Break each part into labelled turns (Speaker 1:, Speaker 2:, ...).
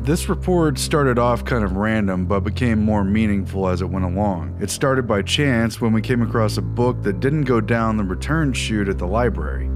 Speaker 1: This report started off kind of random, but became more meaningful as it went along. It started by chance when we came across a book that didn't go down the return chute at the library.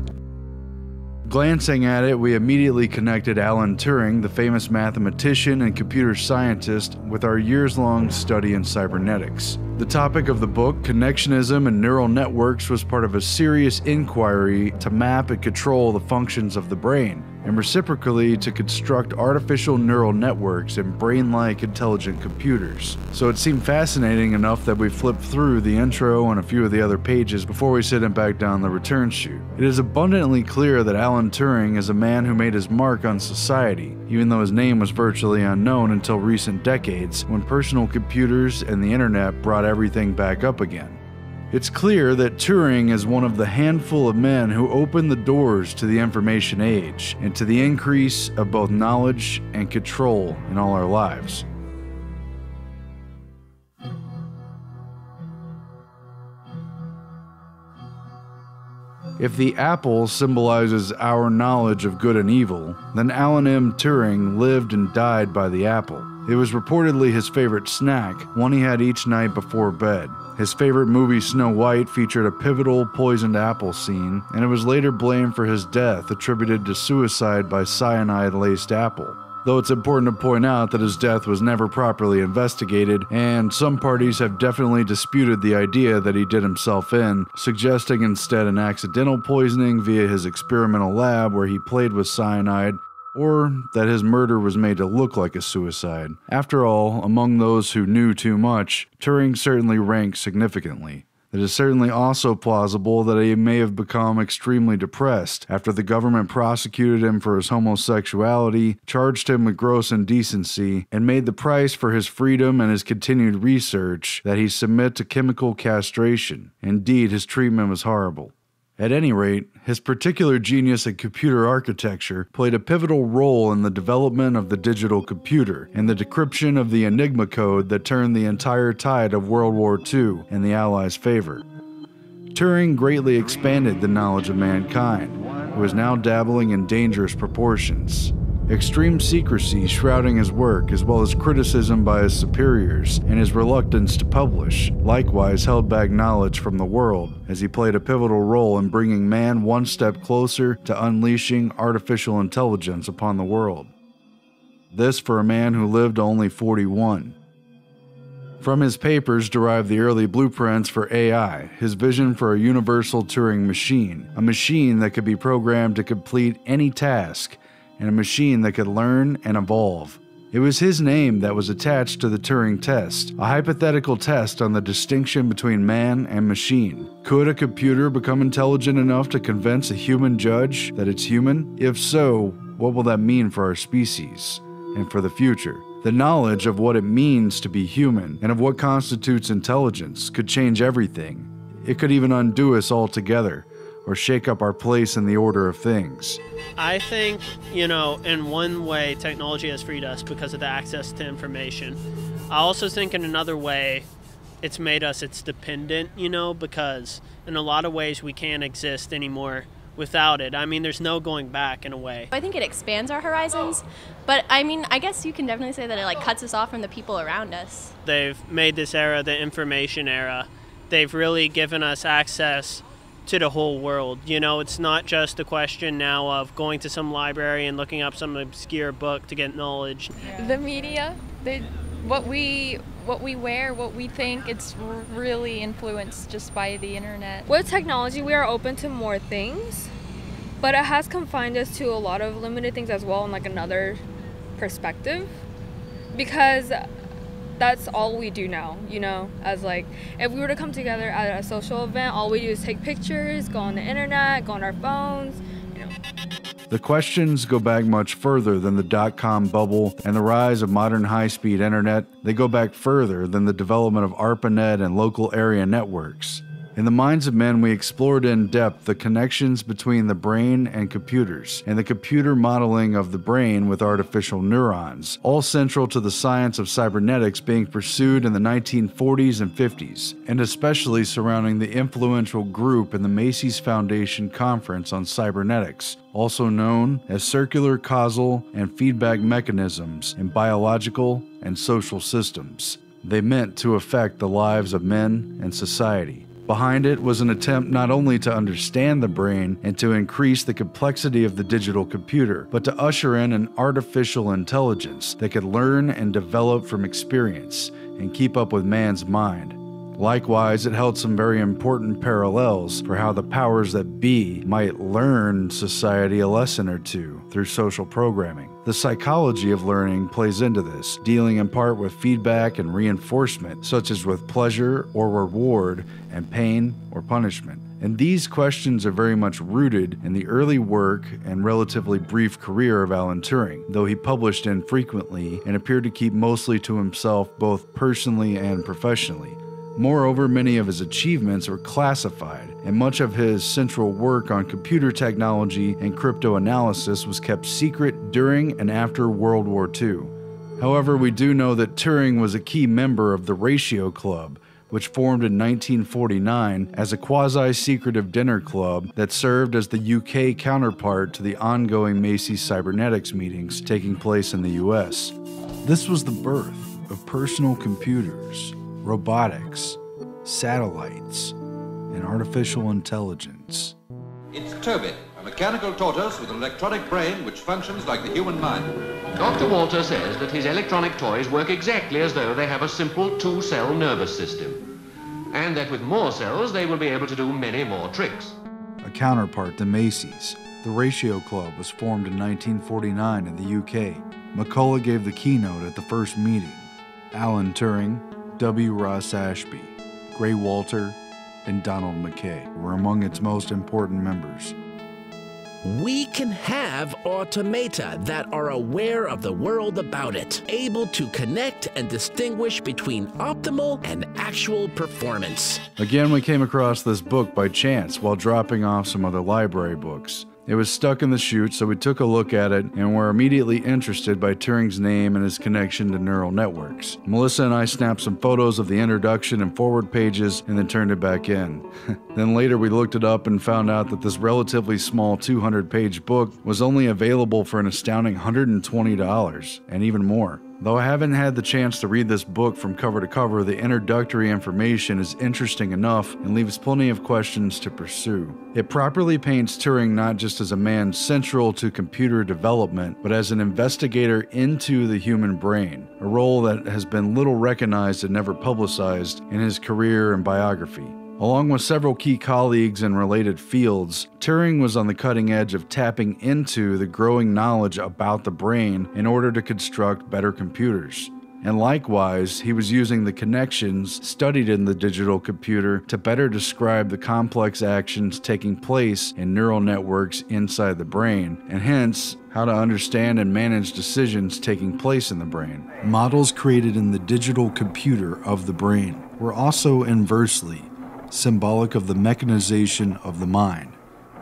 Speaker 1: Glancing at it, we immediately connected Alan Turing, the famous mathematician and computer scientist, with our years-long study in cybernetics. The topic of the book, Connectionism and Neural Networks, was part of a serious inquiry to map and control the functions of the brain, and reciprocally to construct artificial neural networks and brain-like intelligent computers. So it seemed fascinating enough that we flipped through the intro and a few of the other pages before we sent it back down the return chute. It is abundantly clear that Alan Turing is a man who made his mark on society, even though his name was virtually unknown until recent decades when personal computers and the internet brought everything back up again. It's clear that Turing is one of the handful of men who opened the doors to the information age and to the increase of both knowledge and control in all our lives. If the apple symbolizes our knowledge of good and evil, then Alan M. Turing lived and died by the apple. It was reportedly his favorite snack, one he had each night before bed. His favorite movie, Snow White, featured a pivotal poisoned apple scene, and it was later blamed for his death, attributed to suicide by cyanide-laced apple. Though it's important to point out that his death was never properly investigated, and some parties have definitely disputed the idea that he did himself in, suggesting instead an accidental poisoning via his experimental lab where he played with cyanide, or that his murder was made to look like a suicide. After all, among those who knew too much, Turing certainly ranked significantly. It is certainly also plausible that he may have become extremely depressed after the government prosecuted him for his homosexuality, charged him with gross indecency, and made the price for his freedom and his continued research that he submit to chemical castration. Indeed, his treatment was horrible. At any rate, his particular genius in computer architecture played a pivotal role in the development of the digital computer and the decryption of the Enigma code that turned the entire tide of World War II in the Allies' favor. Turing greatly expanded the knowledge of mankind, who was now dabbling in dangerous proportions. Extreme secrecy shrouding his work, as well as criticism by his superiors and his reluctance to publish, likewise held back knowledge from the world, as he played a pivotal role in bringing man one step closer to unleashing artificial intelligence upon the world. This for a man who lived only 41. From his papers derived the early blueprints for AI, his vision for a universal Turing machine, a machine that could be programmed to complete any task, and a machine that could learn and evolve. It was his name that was attached to the Turing Test, a hypothetical test on the distinction between man and machine. Could a computer become intelligent enough to convince a human judge that it's human? If so, what will that mean for our species and for the future? The knowledge of what it means to be human and of what constitutes intelligence could change everything. It could even undo us altogether, or shake up our place in the order of things.
Speaker 2: I think, in one way, technology has freed us because of the access to information. I also think in another way, it's made us its dependent, because in a lot of ways we can't exist anymore without it. I mean, there's no going back in a way.
Speaker 3: I think it expands our horizons, but I guess you can definitely say that it cuts us off from the people around us.
Speaker 2: They've made this era the information era. They've really given us access to the whole world. It's not just a question now of going to some library and looking up some obscure book to get knowledge.
Speaker 4: The media, what we wear, what we think, it's really influenced just by the internet.
Speaker 5: With technology, we are open to more things, but it has confined us to a lot of limited things as well in another perspective, because that's all we do now, as if we were to come together at a social event, all we do is take pictures, go on the internet, go on our phones,
Speaker 1: The questions go back much further than the dot-com bubble and the rise of modern high-speed internet. They go back further than the development of ARPANET and local area networks. In the Minds of Men, we explored in depth the connections between the brain and computers, and the computer modeling of the brain with artificial neurons, all central to the science of cybernetics being pursued in the 1940s and 50s, and especially surrounding the influential group in the Macy's Foundation Conference on Cybernetics, also known as circular causal and feedback mechanisms in biological and social systems. They meant to affect the lives of men and society. Behind it was an attempt not only to understand the brain and to increase the complexity of the digital computer, but to usher in an artificial intelligence that could learn and develop from experience and keep up with man's mind. Likewise, it held some very important parallels for how the powers that be might learn society a lesson or two through social programming. The psychology of learning plays into this, dealing in part with feedback and reinforcement, such as with pleasure or reward and pain or punishment. And these questions are very much rooted in the early work and relatively brief career of Alan Turing, though he published infrequently and appeared to keep mostly to himself both personally and professionally. Moreover, many of his achievements were classified, and much of his central work on computer technology and cryptoanalysis was kept secret during and after World War II. However, we do know that Turing was a key member of the Ratio Club, which formed in 1949 as a quasi-secretive dinner club that served as the UK counterpart to the ongoing Macy's Cybernetics meetings taking place in the US. This was the birth of personal computers, robotics, satellites, and artificial intelligence.
Speaker 6: It's Toby, a mechanical tortoise with an electronic brain which functions like the human mind.
Speaker 7: Dr. Walter says that his electronic toys work exactly as though they have a simple two-cell nervous system, and that with more cells they will be able to do many more tricks.
Speaker 1: A counterpart to Macy's, the Ratio Club was formed in 1949 in the UK. McCullough gave the keynote at the first meeting. Alan Turing, W. Ross Ashby, Gray Walter, and Donald McKay were among its most important members.
Speaker 8: We can have automata that are aware of the world about it, able to connect and distinguish between optimal and actual performance.
Speaker 1: Again, we came across this book by chance while dropping off some other library books. It was stuck in the chute, so we took a look at it and were immediately interested by Turing's name and his connection to neural networks. Melissa and I snapped some photos of the introduction and forward pages and then turned it back in. Then later we looked it up and found out that this relatively small 200-page book was only available for an astounding $120 and even more. Though I haven't had the chance to read this book from cover to cover, the introductory information is interesting enough and leaves plenty of questions to pursue. It properly paints Turing not just as a man central to computer development, but as an investigator into the human brain, a role that has been little recognized and never publicized in his career and biography. Along with several key colleagues in related fields, Turing was on the cutting edge of tapping into the growing knowledge about the brain in order to construct better computers. And likewise, he was using the connections studied in the digital computer to better describe the complex actions taking place in neural networks inside the brain, and hence, how to understand and manage decisions taking place in the brain. Models created in the digital computer of the brain were also inversely symbolic of the mechanization of the mind,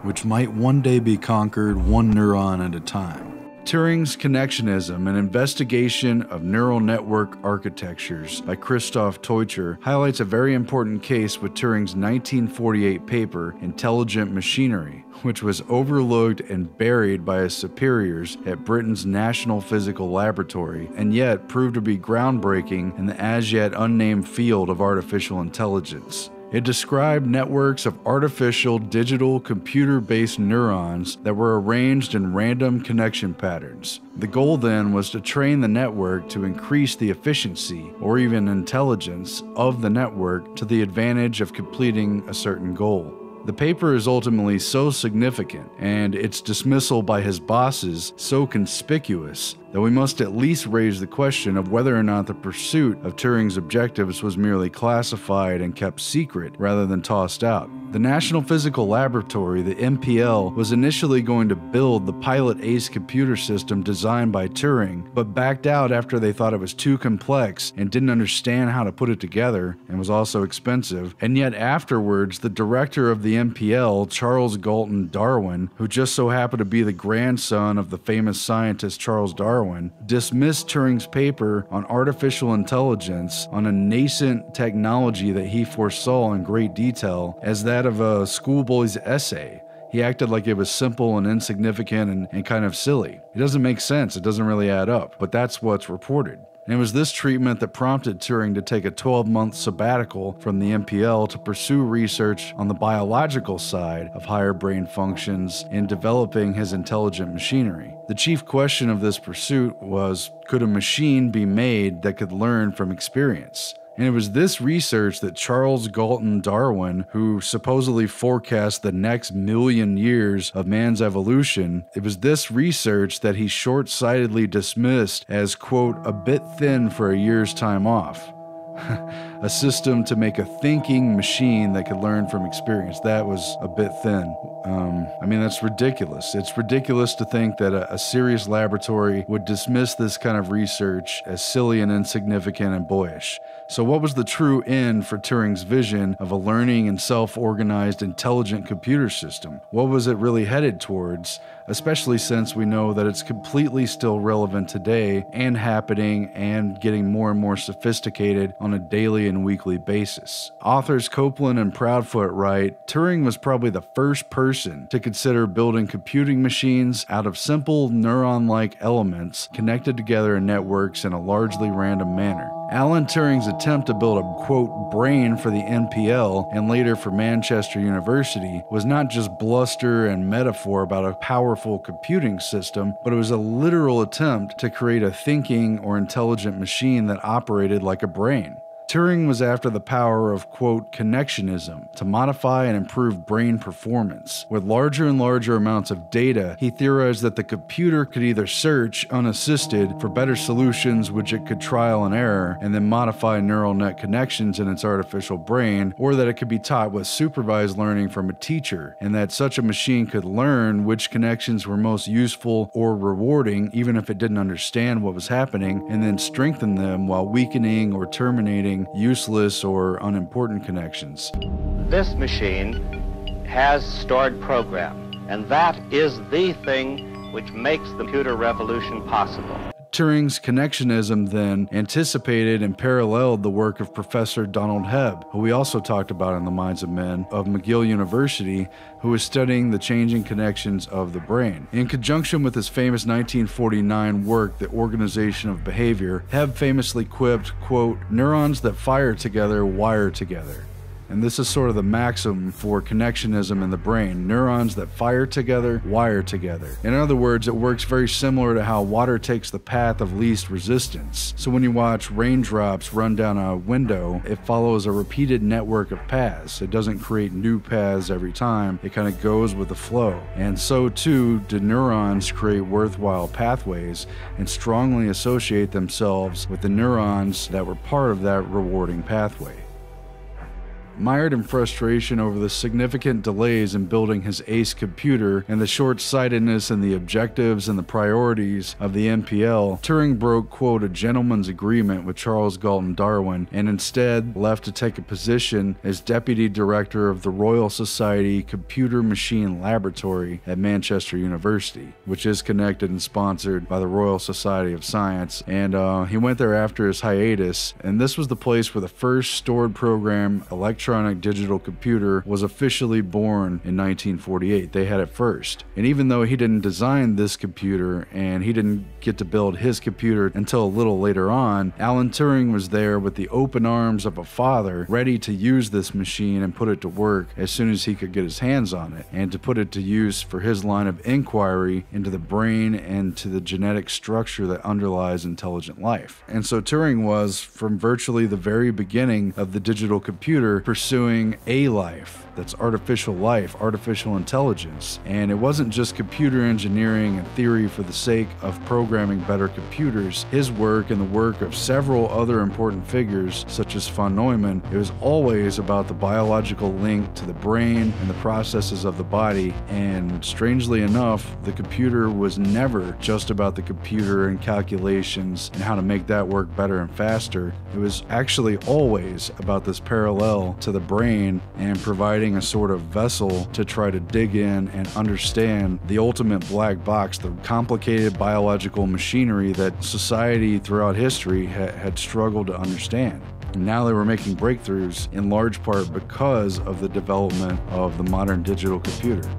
Speaker 1: which might one day be conquered one neuron at a time. Turing's Connectionism, an investigation of neural network architectures by Christoph Teucher, highlights a very important case with Turing's 1948 paper, Intelligent Machinery, which was overlooked and buried by his superiors at Britain's National Physical Laboratory, and yet proved to be groundbreaking in the as yet unnamed field of artificial intelligence. It described networks of artificial digital computer-based neurons that were arranged in random connection patterns. The goal then was to train the network to increase the efficiency or even intelligence of the network to the advantage of completing a certain goal. The paper is ultimately so significant, and its dismissal by his bosses so conspicuous, though we must at least raise the question of whether or not the pursuit of Turing's objectives was merely classified and kept secret rather than tossed out. The National Physical Laboratory, the NPL, was initially going to build the Pilot Ace computer system designed by Turing, but backed out after they thought it was too complex and didn't understand how to put it together, and was also expensive. And yet afterwards, the director of the NPL, Charles Galton Darwin, who just so happened to be the grandson of the famous scientist Charles Darwin, dismissed Turing's paper on artificial intelligence on a nascent technology that he foresaw in great detail as that of a schoolboy's essay. He acted like it was simple and insignificant and kind of silly. It doesn't make sense, it doesn't really add up, but that's what's reported. And it was this treatment that prompted Turing to take a 12-month sabbatical from the NPL to pursue research on the biological side of higher brain functions in developing his intelligent machinery. The chief question of this pursuit was, could a machine be made that could learn from experience? And it was this research that Charles Galton Darwin, who supposedly forecast the next 1,000,000 years of man's evolution, it was this research that he short-sightedly dismissed as, quote, a bit thin for a year's time off. A system to make a thinking machine that could learn from experience. That was a bit thin. I mean, that's ridiculous. It's ridiculous to think that a serious laboratory would dismiss this kind of research as silly and insignificant and boyish. So what was the true end for Turing's vision of a learning and self-organized intelligent computer system? What was it really headed towards, especially since we know that it's completely still relevant today and happening and getting more and more sophisticated on a daily and weekly basis? Authors Copeland and Proudfoot write, Turing was probably the first person to consider building computing machines out of simple neuron-like elements connected together in networks in a largely random manner. Alan Turing's attempt to build a, quote, brain for the NPL and later for Manchester University was not just bluster and metaphor about a powerful computing system, but it was a literal attempt to create a thinking or intelligent machine that operated like a brain. Turing was after the power of, quote, connectionism to modify and improve brain performance. With larger and larger amounts of data, he theorized that the computer could either search, unassisted, for better solutions which it could trial and error, and then modify neural net connections in its artificial brain, or that it could be taught with supervised learning from a teacher, and that such a machine could learn which connections were most useful or rewarding, even if it didn't understand what was happening, and then strengthen them while weakening or terminating useless or unimportant connections.
Speaker 9: This machine has stored program, and that is the thing which makes the computer revolution possible.
Speaker 1: Turing's connectionism then anticipated and paralleled the work of Professor Donald Hebb, who we also talked about in The Minds of Men, of McGill University, who was studying the changing connections of the brain. In conjunction with his famous 1949 work, The Organization of Behavior, Hebb famously quipped, quote, neurons that fire together wire together. And this is sort of the maxim for connectionism in the brain. Neurons that fire together, wire together. In other words, it works very similar to how water takes the path of least resistance. So when you watch raindrops run down a window, it follows a repeated network of paths. It doesn't create new paths every time. It kind of goes with the flow. And so too do neurons create worthwhile pathways and strongly associate themselves with the neurons that were part of that rewarding pathway. Mired in frustration over the significant delays in building his ACE computer and the short-sightedness in the objectives and the priorities of the NPL, Turing broke, quote, a gentleman's agreement with Charles Galton Darwin and instead left to take a position as deputy director of the Royal Society Computer Machine Laboratory at Manchester University, which is connected and sponsored by the Royal Society of Science. And he went there after his hiatus, and this was the place where the first stored program electronic digital computer was officially born in 1948. They had it first. And even though he didn't design this computer and he didn't get to build his computer until a little later on, Alan Turing was there with the open arms of a father, ready to use this machine and put it to work as soon as he could get his hands on it, and to put it to use for his line of inquiry into the brain and to the genetic structure that underlies intelligent life. And so Turing was, from virtually the very beginning of the digital computer, pursuing a life. That's artificial life, artificial intelligence. And it wasn't just computer engineering and theory for the sake of programming better computers. His work and the work of several other important figures, such as von Neumann, it was always about the biological link to the brain and the processes of the body. And strangely enough, the computer was never just about the computer and calculations and how to make that work better and faster. It was actually always about this parallel to the brain and providing a sort of vessel to try to dig in and understand the ultimate black box, the complicated biological machinery that society throughout history had struggled to understand. And now they were making breakthroughs in large part because of the development of the modern digital computer.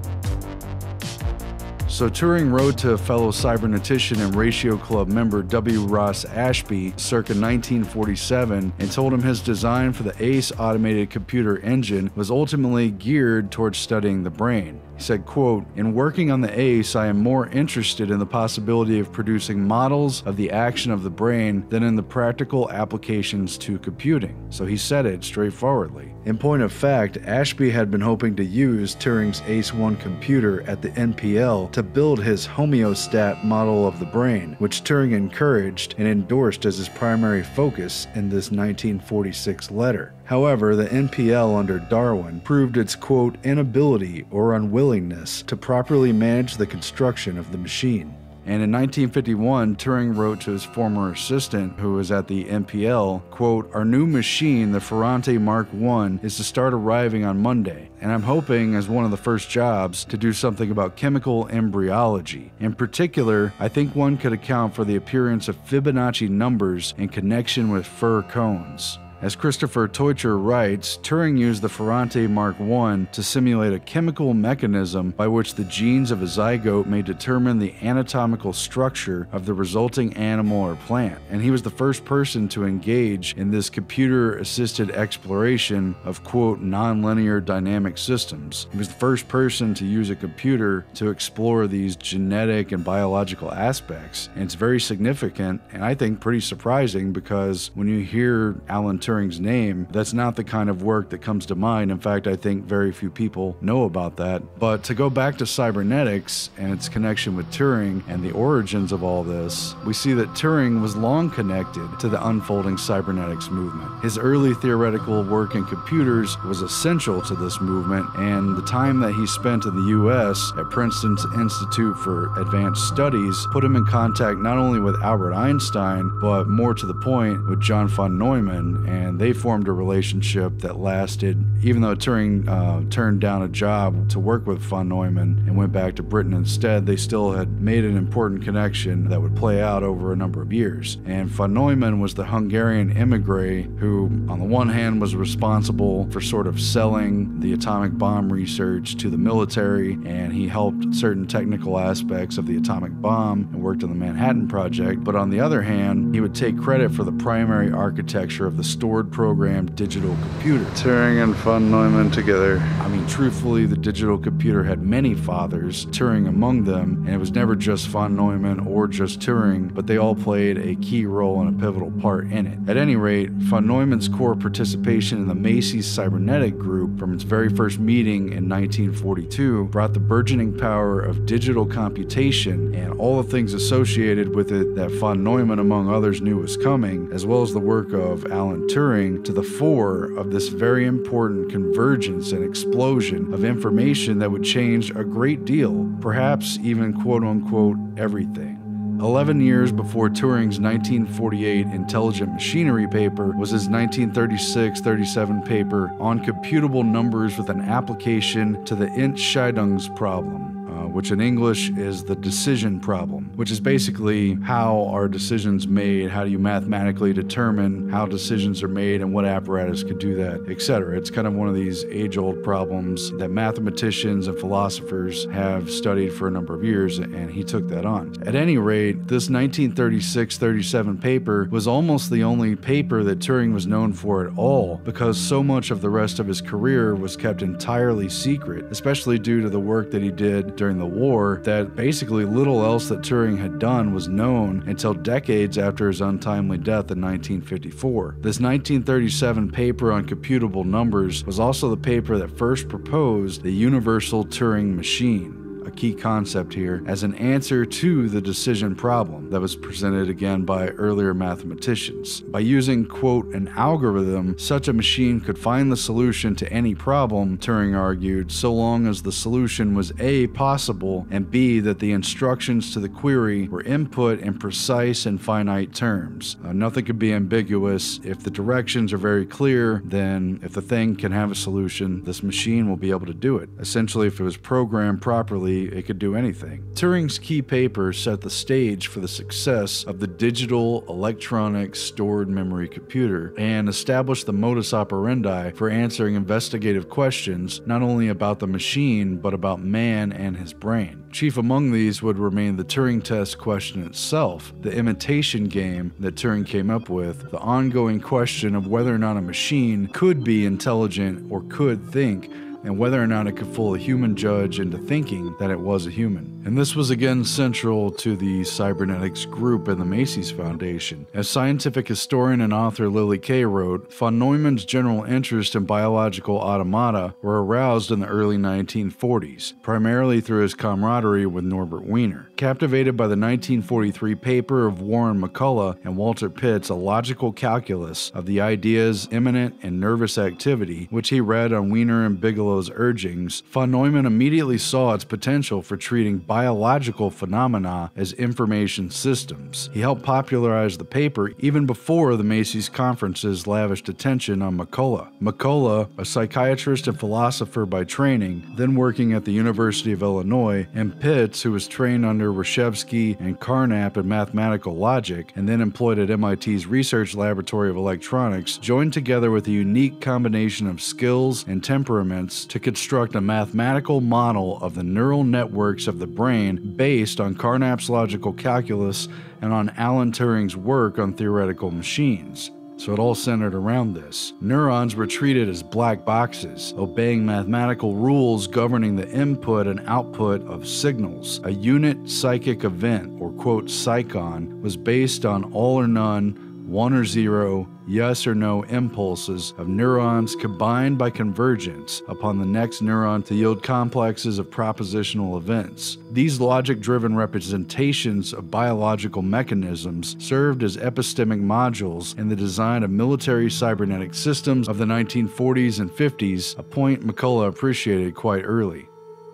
Speaker 1: So Turing wrote to fellow cybernetician and Ratio Club member W. Ross Ashby circa 1947 and told him his design for the ACE automated computer engine was ultimately geared towards studying the brain. He said, quote, "In working on the ACE, I am more interested in the possibility of producing models of the action of the brain than in the practical applications to computing." So he said it straightforwardly. In point of fact, Ashby had been hoping to use Turing's ACE-1 computer at the NPL to build his homeostat model of the brain, which Turing encouraged and endorsed as his primary focus in this 1946 letter. However, the NPL under Darwin proved its, quote, inability or unwillingness to properly manage the construction of the machine. And in 1951, Turing wrote to his former assistant, who was at the NPL, quote, "Our new machine, the Ferrante Mark I, is to start arriving on Monday, and I'm hoping, as one of the first jobs, to do something about chemical embryology. In particular, I think one could account for the appearance of Fibonacci numbers in connection with fir cones." As Christopher Teucher writes, Turing used the Ferrante Mark I to simulate a chemical mechanism by which the genes of a zygote may determine the anatomical structure of the resulting animal or plant. And he was the first person to engage in this computer-assisted exploration of, quote, nonlinear dynamic systems. He was the first person to use a computer to explore these genetic and biological aspects. And it's very significant and I think pretty surprising because when you hear Alan Turing's name, that's not the kind of work that comes to mind. In fact, I think very few people know about that. But to go back to cybernetics and its connection with Turing and the origins of all this, we see that Turing was long connected to the unfolding cybernetics movement. His early theoretical work in computers was essential to this movement, and the time that he spent in the US at Princeton's Institute for Advanced Studies put him in contact not only with Albert Einstein, but more to the point, with John von Neumann, and they formed a relationship that lasted, even though Turing turned down a job to work with von Neumann and went back to Britain instead, they still had made an important connection that would play out over a number of years. And von Neumann was the Hungarian immigrant who, on the one hand, was responsible for sort of selling the atomic bomb research to the military, and he helped certain technical aspects of the atomic bomb and worked on the Manhattan Project. But on the other hand, he would take credit for the primary architecture of the stored programmed digital computer. Turing and von Neumann together. I mean, truthfully, the digital computer had many fathers, Turing among them, and it was never just von Neumann or just Turing, but they all played a key role and a pivotal part in it. At any rate, von Neumann's core participation in the Macy's cybernetic group from its very first meeting in 1942 brought the burgeoning power of digital computation and all the things associated with it that von Neumann, among others, knew was coming, as well as the work of Alan Turing, to the fore of this very important convergence and explosion of information that would change a great deal, perhaps even quote-unquote everything. 11 years before Turing's 1948 intelligent machinery paper was his 1936-37 paper on computable numbers with an application to the Entscheidungs problem, which in English is the decision problem, which is basically how are decisions made, how do you mathematically determine how decisions are made and what apparatus could do that, etc. It's kind of one of these age-old problems that mathematicians and philosophers have studied for a number of years, and he took that on. At any rate, this 1936-37 paper was almost the only paper that Turing was known for at all, because so much of the rest of his career was kept entirely secret, especially due to the work that he did during during the war that basically little else that Turing had done was known until decades after his untimely death in 1954. This 1937 paper on computable numbers was also the paper that first proposed the universal Turing machine, a key concept here, as an answer to the decision problem that was presented again by earlier mathematicians. By using, quote, an algorithm, such a machine could find the solution to any problem, Turing argued, so long as the solution was A, possible, and B, that the instructions to the query were input in precise and finite terms. Nothing could be ambiguous. If the directions are very clear, then if the thing can have a solution, this machine will be able to do it. Essentially, if it was programmed properly, it could do anything. Turing's key paper set the stage for the success of the digital electronic stored memory computer and established the modus operandi for answering investigative questions not only about the machine but about man and his brain. Chief among these would remain the Turing Test question itself, the imitation game that Turing came up with, the ongoing question of whether or not a machine could be intelligent or could think, and whether or not it could fool a human judge into thinking that it was a human. And this was again central to the Cybernetics group and the Macy's Foundation. As scientific historian and author Lily Kay wrote, von Neumann's general interest in biological automata were aroused in the early 1940s, primarily through his camaraderie with Norbert Wiener. Captivated by the 1943 paper of Warren McCullough and Walter Pitt's A Logical Calculus of the Ideas, Immanent, and Nervous Activity, which he read on Wiener and Bigelow's urgings, von Neumann immediately saw its potential for treating biological phenomena as information systems. He helped popularize the paper even before the Macy's conferences lavished attention on McCullough. McCullough, a psychiatrist and philosopher by training, then working at the University of Illinois, and Pitts, who was trained under Reshevsky and Carnap in mathematical logic, and then employed at MIT's Research Laboratory of Electronics, joined together with a unique combination of skills and temperaments to construct a mathematical model of the neural networks of the brain based on Carnap's logical calculus and on Alan Turing's work on theoretical machines. So it all centered around this. Neurons were treated as black boxes, obeying mathematical rules governing the input and output of signals. A unit psychic event, or quote psychon, was based on all or none, 1 or 0, yes or no impulses of neurons combined by convergence upon the next neuron to yield complexes of propositional events. These logic-driven representations of biological mechanisms served as epistemic modules in the design of military cybernetic systems of the 1940s and 50s, a point McCullough appreciated quite early.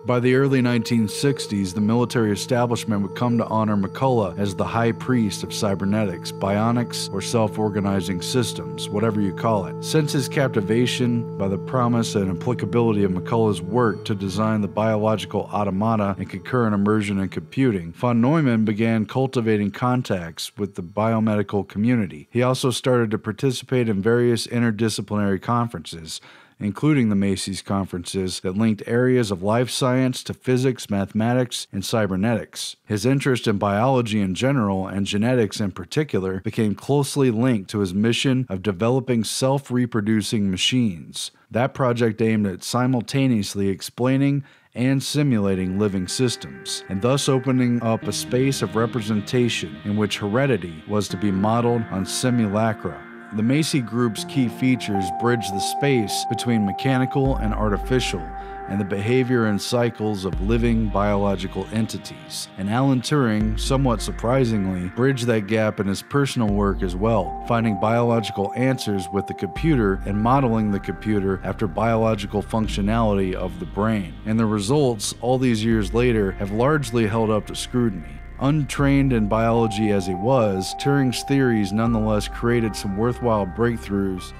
Speaker 1: By the early 1960s, the military establishment would come to honor McCullough as the high priest of cybernetics, bionics, or self-organizing systems, whatever you call it. Since his captivation by the promise and applicability of McCullough's work to design the biological automata and concurrent immersion in computing, von Neumann began cultivating contacts with the biomedical community. He also started to participate in various interdisciplinary conferences, including the Macy's conferences that linked areas of life science to physics, mathematics, and cybernetics. His interest in biology in general and genetics in particular became closely linked to his mission of developing self-reproducing machines. That project aimed at simultaneously explaining and simulating living systems, and thus opening up a space of representation in which heredity was to be modeled on simulacra. The Macy Group's key features bridge the space between mechanical and artificial, and the behavior and cycles of living biological entities. And Alan Turing, somewhat surprisingly, bridged that gap in his personal work as well, finding biological answers with the computer and modeling the computer after biological functionality of the brain. And the results, all these years later, have largely held up to scrutiny. Untrained in biology as he was, Turing's theories nonetheless created some worthwhile breakthroughs.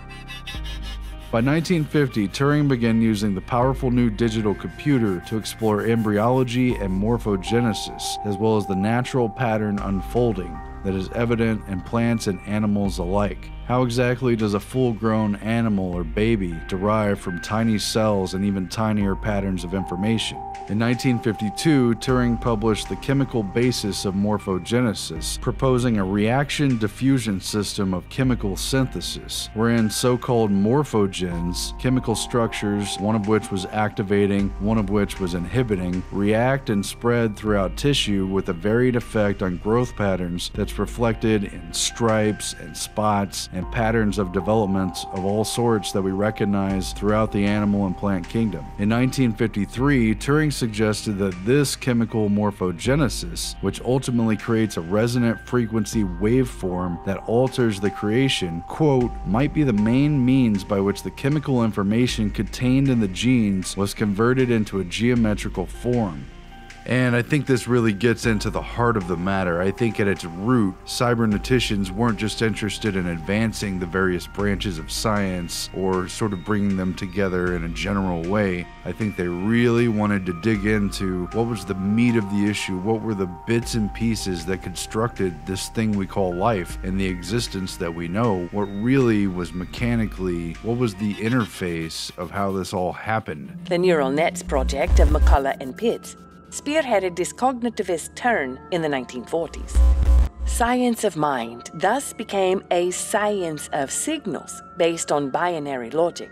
Speaker 1: By 1950, Turing began using the powerful new digital computer to explore embryology and morphogenesis, as well as the natural pattern unfolding that is evident in plants and animals alike. How exactly does a full-grown animal or baby derive from tiny cells and even tinier patterns of information? In 1952, Turing published The Chemical Basis of Morphogenesis, proposing a reaction diffusion system of chemical synthesis, wherein so-called morphogens, chemical structures, one of which was activating, one of which was inhibiting, react and spread throughout tissue with a varied effect on growth patterns that's reflected in stripes and spots and patterns of development of all sorts that we recognize throughout the animal and plant kingdom. In 1953, Turing suggested that this chemical morphogenesis, which ultimately creates a resonant frequency waveform that alters the creation, quote, might be the main means by which the chemical information contained in the genes was converted into a geometrical form. And I think this really gets into the heart of the matter. I think at its root, cyberneticians weren't just interested in advancing the various branches of science or sort of bringing them together in a general way. I think they really wanted to dig into what was the meat of the issue, what were the bits and pieces that constructed this thing we call life and the existence that we know, what really was mechanically, what was the interface of how this all happened.
Speaker 10: The neural nets project of McCullough and Pitts spearheaded this cognitivist turn in the 1940s. Science of mind thus became a science of signals based on binary logic.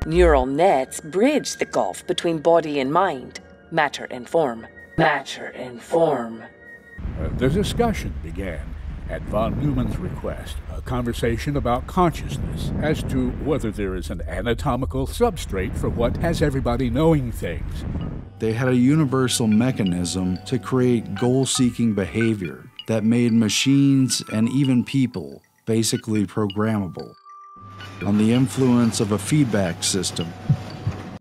Speaker 10: Neural nets bridged the gulf between body and mind, matter and form. Matter and form.
Speaker 11: The discussion began at von Neumann's request, a conversation about consciousness as to whether there is an anatomical substrate for what has everybody knowing things.
Speaker 1: They had a universal mechanism to create goal-seeking behavior that made machines and even people basically programmable on the influence of a feedback system.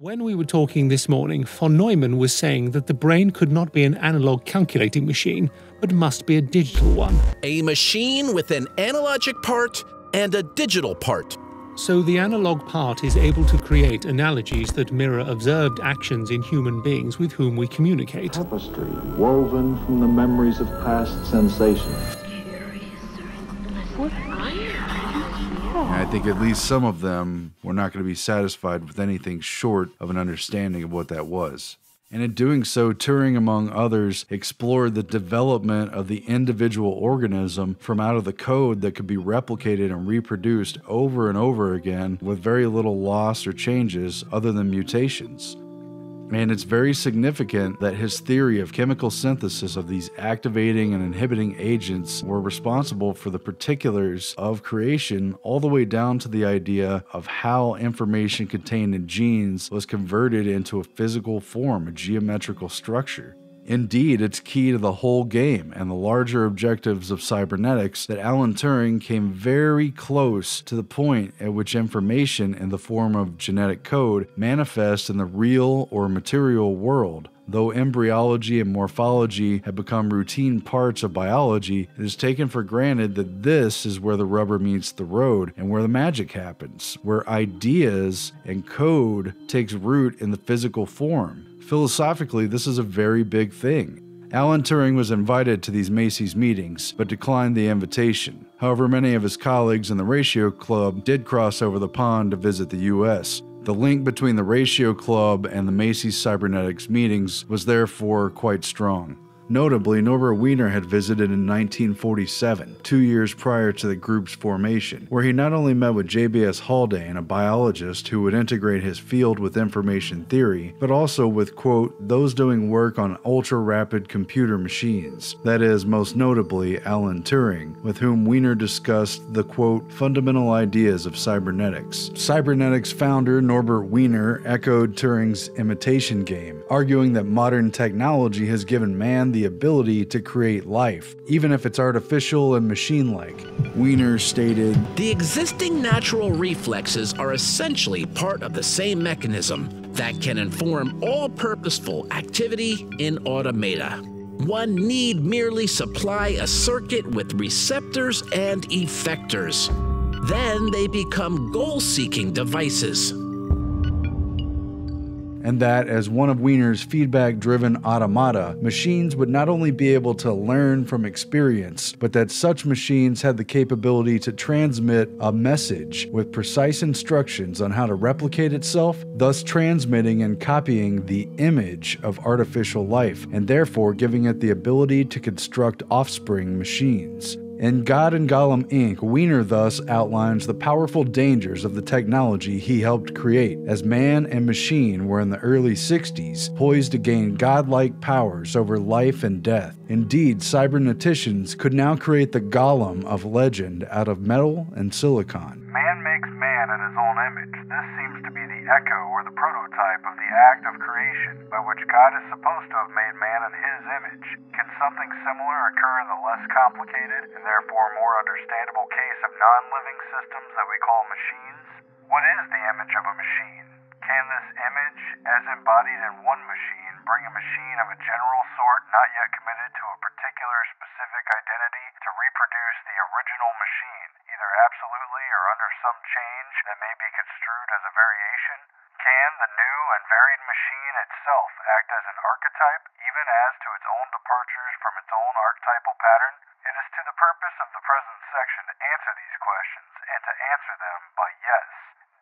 Speaker 12: When we were talking this morning, von Neumann was saying that the brain could not be an analog calculating machine, but must be a digital one.
Speaker 8: A machine with an analogic part and a digital part.
Speaker 12: So the analog part is able to create analogies that mirror observed actions in human beings with whom we communicate.
Speaker 13: Tapestry woven from the memories of past sensations.
Speaker 1: And I think at least some of them were not going to be satisfied with anything short of an understanding of what that was. And in doing so, Turing, among others, explored the development of the individual organism from out of the code that could be replicated and reproduced over and over again with very little loss or changes other than mutations. And it's very significant that his theory of chemical synthesis of these activating and inhibiting agents were responsible for the particulars of creation, all the way down to the idea of how information contained in genes was converted into a physical form, a geometrical structure. Indeed, it's key to the whole game and the larger objectives of cybernetics that Alan Turing came very close to the point at which information in the form of genetic code manifests in the real or material world. Though embryology and morphology have become routine parts of biology, it is taken for granted that this is where the rubber meets the road and where the magic happens, where ideas and code takes root in the physical form. Philosophically, this is a very big thing. Alan Turing was invited to these Macy's meetings, but declined the invitation. However, many of his colleagues in the Ratio Club did cross over the pond to visit the U.S. The link between the Ratio Club and the Macy's Cybernetics meetings was therefore quite strong. Notably, Norbert Wiener had visited in 1947, 2 years prior to the group's formation, where he not only met with J.B.S. Haldane, a biologist who would integrate his field with information theory, but also with, quote, those doing work on ultra-rapid computer machines, that is, most notably Alan Turing, with whom Wiener discussed the, quote, fundamental ideas of cybernetics. Cybernetics founder Norbert Wiener echoed Turing's imitation game, arguing that modern technology has given man the ability to create life, even if it's artificial and machine-like. Wiener stated,
Speaker 8: the existing natural reflexes are essentially part of the same mechanism that can inform all purposeful activity in automata. One need merely supply a circuit with receptors and effectors. Then they become goal-seeking devices.
Speaker 1: and that, as one of Wiener's feedback-driven automata, machines would not only be able to learn from experience, but that such machines had the capability to transmit a message with precise instructions on how to replicate itself, thus transmitting and copying the image of artificial life, and therefore giving it the ability to construct offspring machines. In God and Golem Inc., Wiener thus outlines the powerful dangers of the technology he helped create, as man and machine were in the early 60s poised to gain godlike powers over life and death. Indeed, cyberneticians could now create the golem of legend out of metal and silicon.
Speaker 14: Man makes man in his own image. This seems to be the echo or the prototype of the act of creation by which God is supposed to have made man in his image. Can something similar occur in the less complicated and therefore more understandable case of non-living systems that we call machines? What is the image of a machine? Can this image, as embodied in one machine, bring a machine of a general sort not yet committed to a particular specific identity to reproduce the original machine, either absolutely or under some change that may be construed as a variation? Can the new and varied machine itself act as an archetype, even as to its own departures from its own archetypal pattern? It is to the purpose of the present section to answer these questions, and to answer them by yes.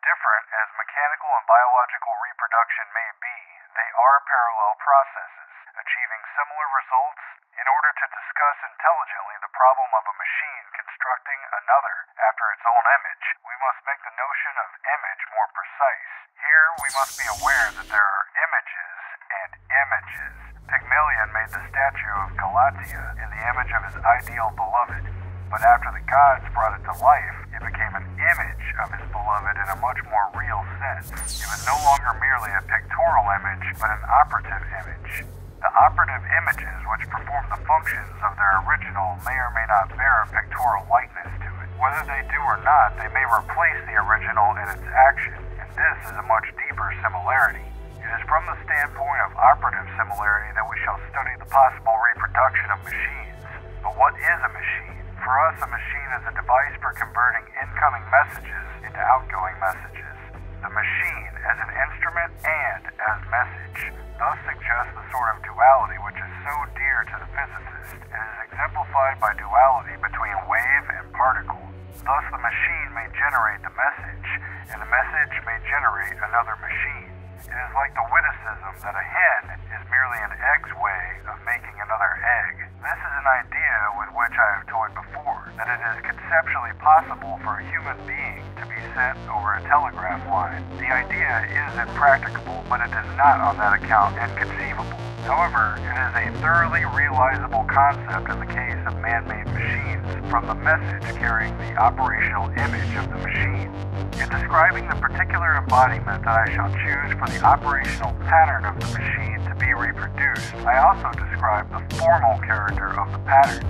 Speaker 14: Different as mechanical and biological reproduction may be, they are parallel processes, achieving similar results. In order to discuss intelligently the problem of a machine constructing another after its own image, we must make the notion of image more precise. Here we must be aware that there are images and images. Pygmalion made the statue of Galatea in the image of his ideal beloved, but after the gods brought it to life, it became an image of his beloved in a much more real sense. It was no longer merely a pictorial image, but an operative image. The operative images which perform the functions of their original may or may not bear a pictorial likeness to it. Whether they do or not, they may replace the original in its action, and this is a much deeper similarity. It is from the standpoint of operative similarity that we shall study the possible reproduction of machines. But what is a machine? For us, a machine is a device for converting incoming messages into outgoing messages. The machine as an instrument and as message thus suggests the sort of duality which is so dear to the physicist, and is exemplified by duality between wave and particle. Thus the machine may generate the message, and the message may generate another machine. It is like the witticism that a hen is merely an egg's way of making another egg. This is an idea with which I have toyed before, that it is conceptually possible for a human being to be sent over a telegraph line. The idea is impracticable, but it is not on that account inconceivable. However, it is a thoroughly realizable concept in the case of man-made machines, from the message carrying the operational image of the machine. In describing the particular embodiment that I shall choose for the operational pattern of the machine to be reproduced, I also describe the formal character of the pattern,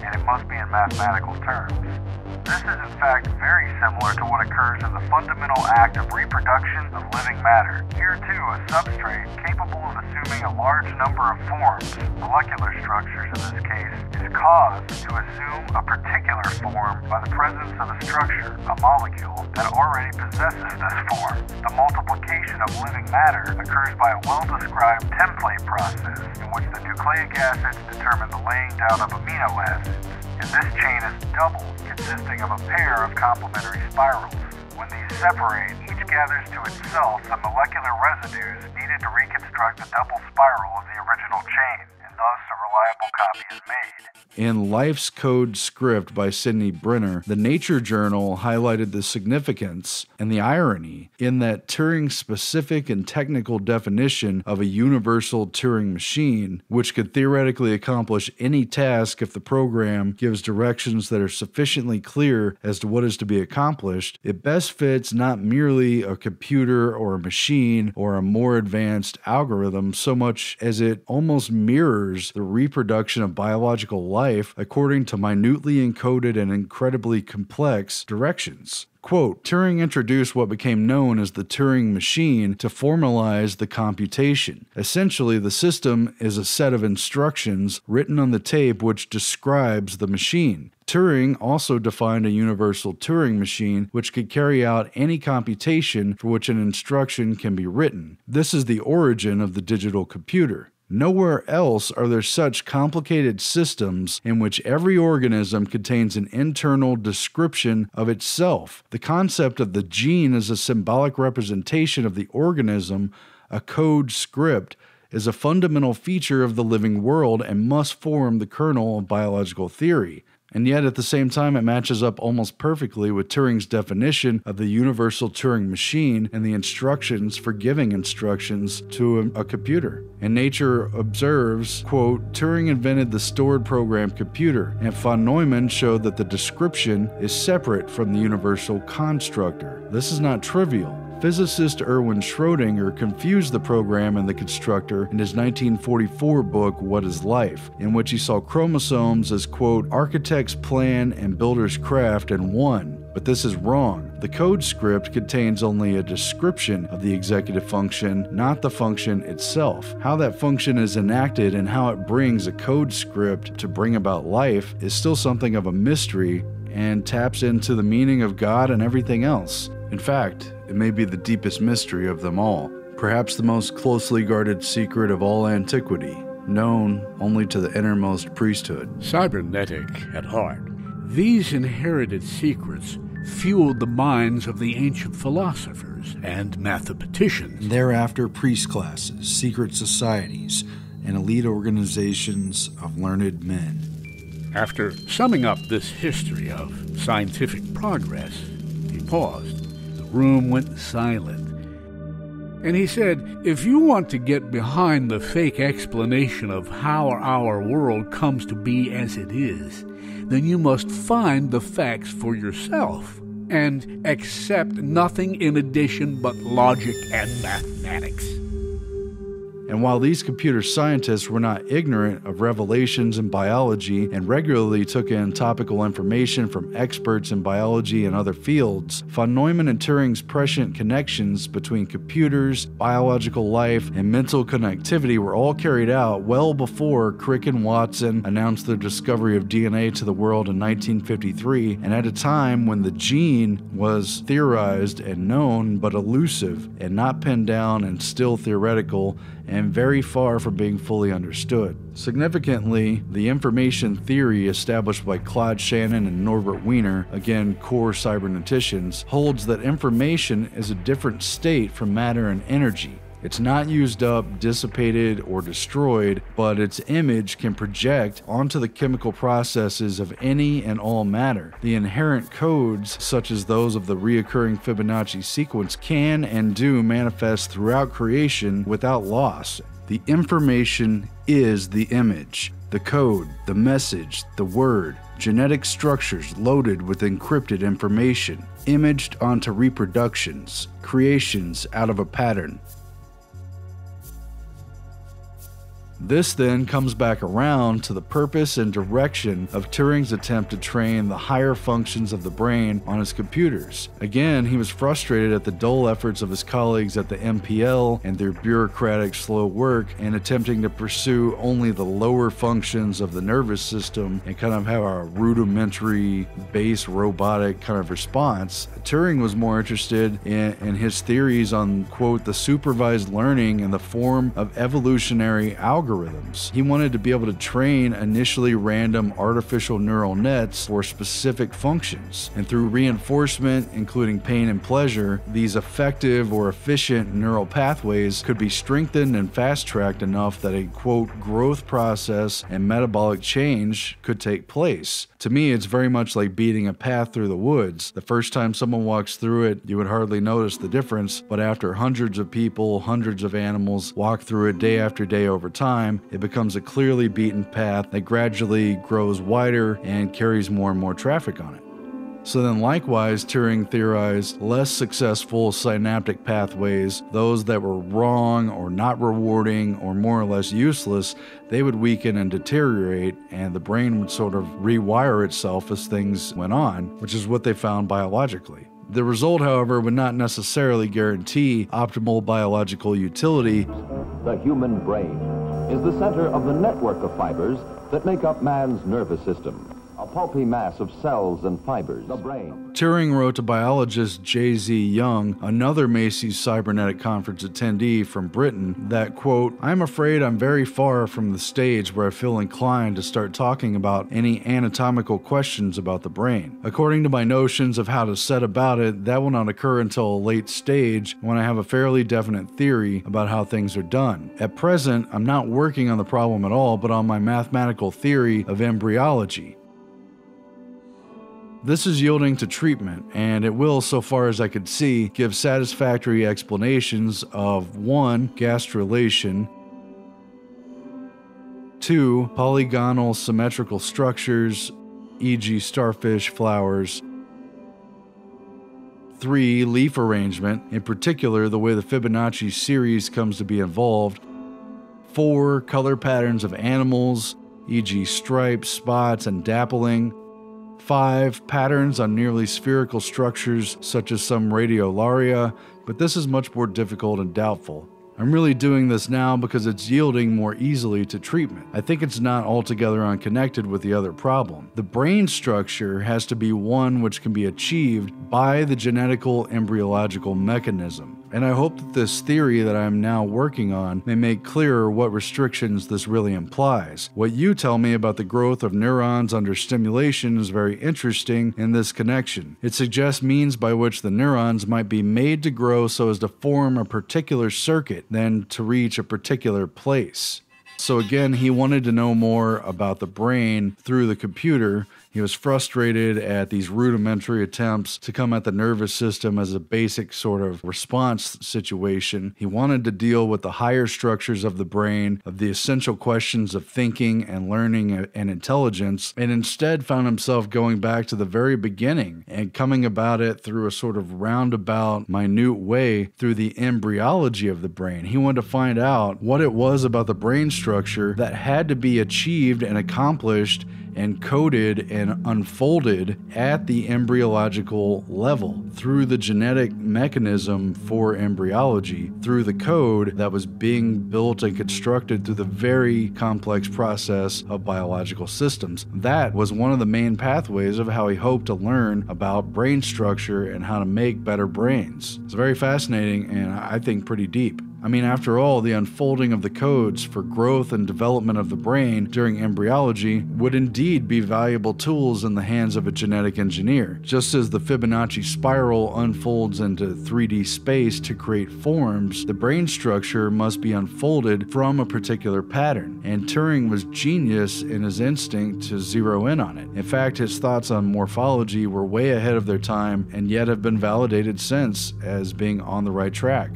Speaker 14: and it must be in mathematical terms. This is in fact very similar to what occurs in the fundamental act of reproduction of living matter. Here too, a substrate capable of assuming a large number of forms, molecular structures in this case, is caused to assume a particular form by the presence of a structure, a molecule, that already possesses this form. The multiplication of living matter occurs by a well-described template process in which the nucleic acids determine the laying down of amino acids. And this chain is double, consisting of a pair of complementary spirals. When these separate, each gathers to itself the molecular residues needed to reconstruct the double spiral of the original chain, and thus a reliable copy is made.
Speaker 1: In Life's Code Script by Sidney Brenner, the Nature Journal highlighted the significance and the irony in that Turing's specific and technical definition of a universal Turing machine, which could theoretically accomplish any task if the program gives directions that are sufficiently clear as to what is to be accomplished, it best fits not merely a computer or a machine or a more advanced algorithm so much as it almost mirrors the reproduction of biological life according to minutely encoded and incredibly complex directions. Quote, Turing introduced what became known as the Turing machine to formalize the computation. Essentially, the system is a set of instructions written on the tape which describes the machine. Turing also defined a universal Turing machine which could carry out any computation for which an instruction can be written. This is the origin of the digital computer. Nowhere else are there such complicated systems in which every organism contains an internal description of itself. The concept of the gene as a symbolic representation of the organism, a code script, is a fundamental feature of the living world and must form the kernel of biological theory. And yet, at the same time, it matches up almost perfectly with Turing's definition of the universal Turing machine and the instructions for giving instructions to a computer. And Nature observes, quote, Turing invented the stored program computer, and von Neumann showed that the description is separate from the universal constructor. This is not trivial. Physicist Erwin Schrödinger confused the program and the constructor in his 1944 book, What is Life?, in which he saw chromosomes as, quote, architect's plan and builder's craft in one. But this is wrong. The code script contains only a description of the executive function, not the function itself. How that function is enacted and how it brings a code script to bring about life is still something of a mystery and taps into the meaning of God and everything else. In fact, it may be the deepest mystery of them all, perhaps the most closely guarded secret of all antiquity, known only to the innermost priesthood.
Speaker 11: Cybernetic at heart, these inherited secrets fueled the minds of the ancient philosophers and mathematicians.
Speaker 1: Thereafter, priest classes, secret societies, and elite organizations of learned men.
Speaker 11: After summing up this history of scientific progress, he paused. The room went silent. And he said, if you want to get behind the fake explanation of how our world comes to be as it is, then you must find the facts for yourself and accept nothing in addition but logic and mathematics.
Speaker 1: And while these computer scientists were not ignorant of revelations in biology and regularly took in topical information from experts in biology and other fields, von Neumann and Turing's prescient connections between computers, biological life, and mental connectivity were all carried out well before Crick and Watson announced their discovery of DNA to the world in 1953, and at a time when the gene was theorized and known but elusive and not pinned down and still theoretical and very far from being fully understood. Significantly, the information theory established by Claude Shannon and Norbert Wiener, again core cyberneticians, holds that information is a different state from matter and energy. It's not used up, dissipated, or destroyed, but its image can project onto the chemical processes of any and all matter. The inherent codes, such as those of the reoccurring Fibonacci sequence, can and do manifest throughout creation without loss. The information is the image, the code, the message, the word, genetic structures loaded with encrypted information, imaged onto reproductions, creations out of a pattern. This then comes back around to the purpose and direction of Turing's attempt to train the higher functions of the brain on his computers. Again, he was frustrated at the dull efforts of his colleagues at the MPL and their bureaucratic slow work in attempting to pursue only the lower functions of the nervous system and kind of have a rudimentary, base robotic kind of response. Turing was more interested in his theories on, quote, the supervised learning in the form of evolutionary algorithms. He wanted to be able to train initially random artificial neural nets for specific functions, and through reinforcement, including pain and pleasure, these effective or efficient neural pathways could be strengthened and fast-tracked enough that a, quote, growth process and metabolic change could take place. To me, it's very much like beating a path through the woods. The first time someone walks through it, you would hardly notice the difference, but after hundreds of people, hundreds of animals walk through it day after day over time, it becomes a clearly beaten path that gradually grows wider and carries more and more traffic on it. So then likewise, Turing theorized less successful synaptic pathways, those that were wrong or not rewarding or more or less useless, they would weaken and deteriorate, and the brain would sort of rewire itself as things went on, which is what they found biologically. The result, however, would not necessarily guarantee optimal biological utility.
Speaker 15: The human brain is the center of the network of fibers that make up man's nervous system. pulpy mass of cells and fibers, the brain.
Speaker 1: Turing wrote to biologist J.Z. Young, another Macy's Cybernetic Conference attendee from Britain, that, quote, "I'm afraid I'm very far from the stage where I feel inclined to start talking about any anatomical questions about the brain. According to my notions of how to set about it, that will not occur until a late stage when I have a fairly definite theory about how things are done. At present, I'm not working on the problem at all, but on my mathematical theory of embryology. This is yielding to treatment, and it will, so far as I could see, give satisfactory explanations of 1. Gastrulation, 2. Polygonal symmetrical structures, e.g. starfish, flowers, 3. Leaf arrangement, in particular the way the Fibonacci series comes to be involved, 4. Color patterns of animals, e.g. stripes, spots, and dappling, 5. Patterns on nearly spherical structures such as some radiolaria, but this is much more difficult and doubtful. I'm really doing this now because it's yielding more easily to treatment. I think it's not altogether unconnected with the other problem. The brain structure has to be one which can be achieved by the genetical embryological mechanism. And I hope that this theory that I'm now working on may make clearer what restrictions this really implies. What you tell me about the growth of neurons under stimulation is very interesting in this connection. It suggests means by which the neurons might be made to grow so as to form a particular circuit, then to reach a particular place. So again, he wanted to know more about the brain through the computer. He was frustrated at these rudimentary attempts to come at the nervous system as a basic sort of response situation. He wanted to deal with the higher structures of the brain, of the essential questions of thinking and learning and intelligence, and instead found himself going back to the very beginning and coming about it through a sort of roundabout, minute way through the embryology of the brain. He wanted to find out what it was about the brain structure that had to be achieved and accomplished and coded and unfolded at the embryological level through the genetic mechanism for embryology, through the code that was being built and constructed through the very complex process of biological systems. That was one of the main pathways of how he hoped to learn about brain structure and how to make better brains. It's very fascinating and I think pretty deep. I mean, after all, the unfolding of the codes for growth and development of the brain during embryology would indeed be valuable tools in the hands of a genetic engineer. Just as the Fibonacci spiral unfolds into 3D space to create forms, the brain structure must be unfolded from a particular pattern, and Turing was genius in his instinct to zero in on it. In fact, his thoughts on morphology were way ahead of their time and yet have been validated since as being on the right track.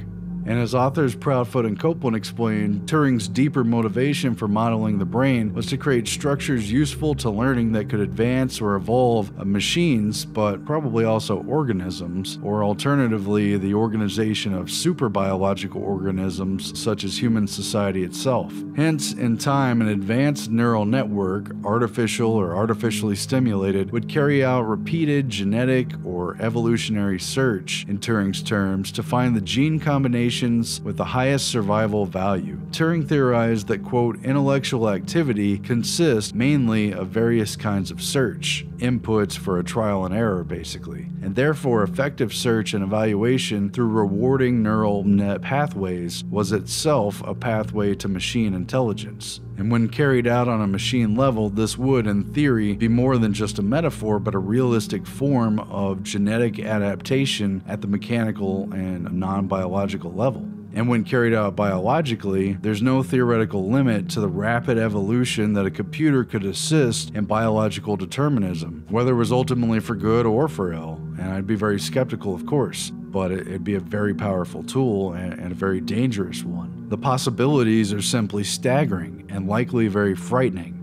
Speaker 1: And as authors Proudfoot and Copeland explained, Turing's deeper motivation for modeling the brain was to create structures useful to learning that could advance or evolve machines, but probably also organisms, or alternatively, the organization of superbiological organisms such as human society itself. Hence, in time, an advanced neural network, artificial or artificially stimulated, would carry out repeated genetic or evolutionary search, in Turing's terms, to find the gene combination with the highest survival value. Turing theorized that, quote, intellectual activity consists mainly of various kinds of search, inputs for a trial and error basically, and therefore effective search and evaluation through rewarding neural net pathways was itself a pathway to machine intelligence. And when carried out on a machine level, this would, in theory, be more than just a metaphor, but a realistic form of genetic adaptation at the mechanical and non-biological level. And when carried out biologically, there's no theoretical limit to the rapid evolution that a computer could assist in biological determinism, whether it was ultimately for good or for ill. And I'd be very skeptical, of course, but it'd be a very powerful tool and a very dangerous one. The possibilities are simply staggering and likely very frightening.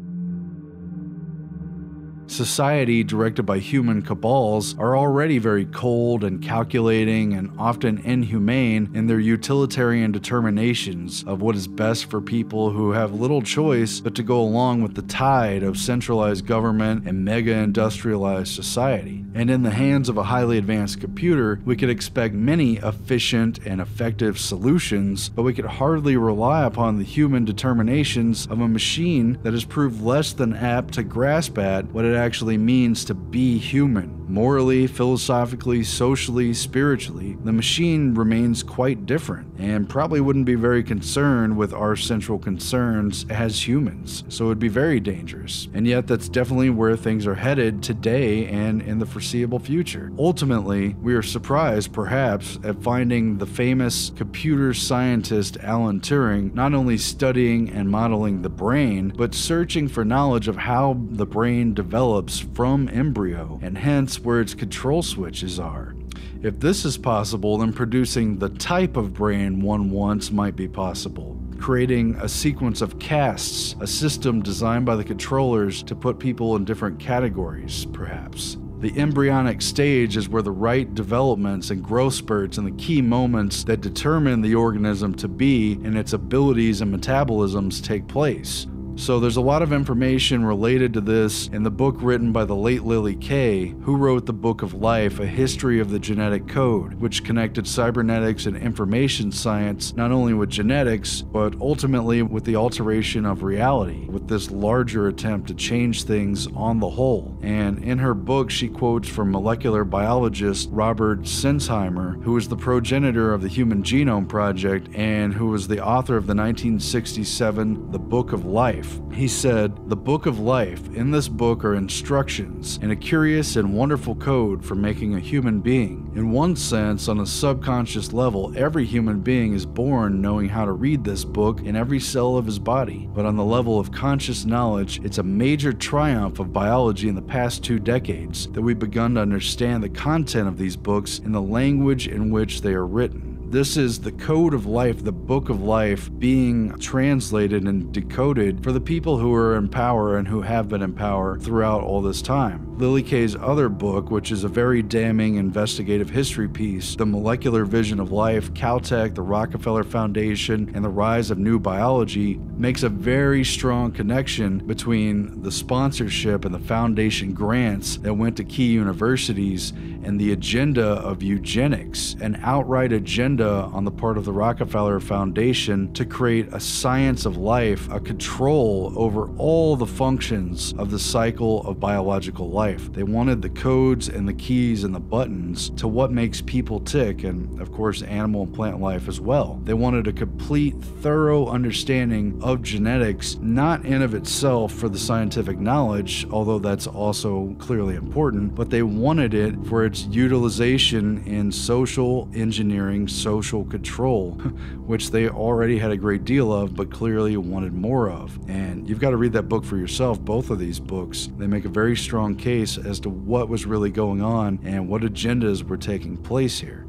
Speaker 1: Society, directed by human cabals, are already very cold and calculating and often inhumane in their utilitarian determinations of what is best for people who have little choice but to go along with the tide of centralized government and mega-industrialized society. And in the hands of a highly advanced computer, we could expect many efficient and effective solutions, but we could hardly rely upon the human determinations of a machine that has proved less than apt to grasp at what it actually means to be human. Morally, philosophically, socially, spiritually, the machine remains quite different and probably wouldn't be very concerned with our central concerns as humans, so it'd be very dangerous. And yet that's definitely where things are headed today and in the foreseeable future. Ultimately, we are surprised perhaps at finding the famous computer scientist Alan Turing not only studying and modeling the brain, but searching for knowledge of how the brain develops from embryo, and hence where its control switches are. If this is possible, then producing the type of brain one wants might be possible. Creating a sequence of castes, a system designed by the controllers to put people in different categories, perhaps. The embryonic stage is where the right developments and growth spurts and the key moments that determine the organism to be and its abilities and metabolisms take place. So there's a lot of information related to this in the book written by the late Lily Kay, who wrote the Book of Life, A History of the Genetic Code, which connected cybernetics and information science not only with genetics, but ultimately with the alteration of reality, with this larger attempt to change things on the whole. And in her book, she quotes from molecular biologist Robert Sensheimer, who was the progenitor of the Human Genome Project and who was the author of the 1967 The Book of Life. He said, "The Book of Life, in this book are instructions and a curious and wonderful code for making a human being. In one sense, on a subconscious level, every human being is born knowing how to read this book in every cell of his body. But on the level of conscious knowledge, it's a major triumph of biology in the past 2 decades that we've begun to understand the content of these books in the language in which they are written. This is the code of life, the book of life, being translated and decoded for the people who are in power and who have been in power throughout all this time." Lily Kay's other book, which is a very damning investigative history piece, The Molecular Vision of Life, Caltech, the Rockefeller Foundation, and the Rise of New Biology, makes a very strong connection between the sponsorship and the foundation grants that went to key universities and the agenda of eugenics, an outright agenda on the part of the Rockefeller Foundation to create a science of life, a control over all the functions of the cycle of biological life. They wanted the codes and the keys and the buttons to what makes people tick, and of course animal and plant life as well. They wanted a complete, thorough understanding of genetics, not in of itself for the scientific knowledge, although that's also clearly important, but they wanted it for its utilization in social engineering, social control, which they already had a great deal of, but clearly wanted more of. And you've got to read that book for yourself, both of these books. They make a very strong case as to what was really going on and what agendas were taking place here.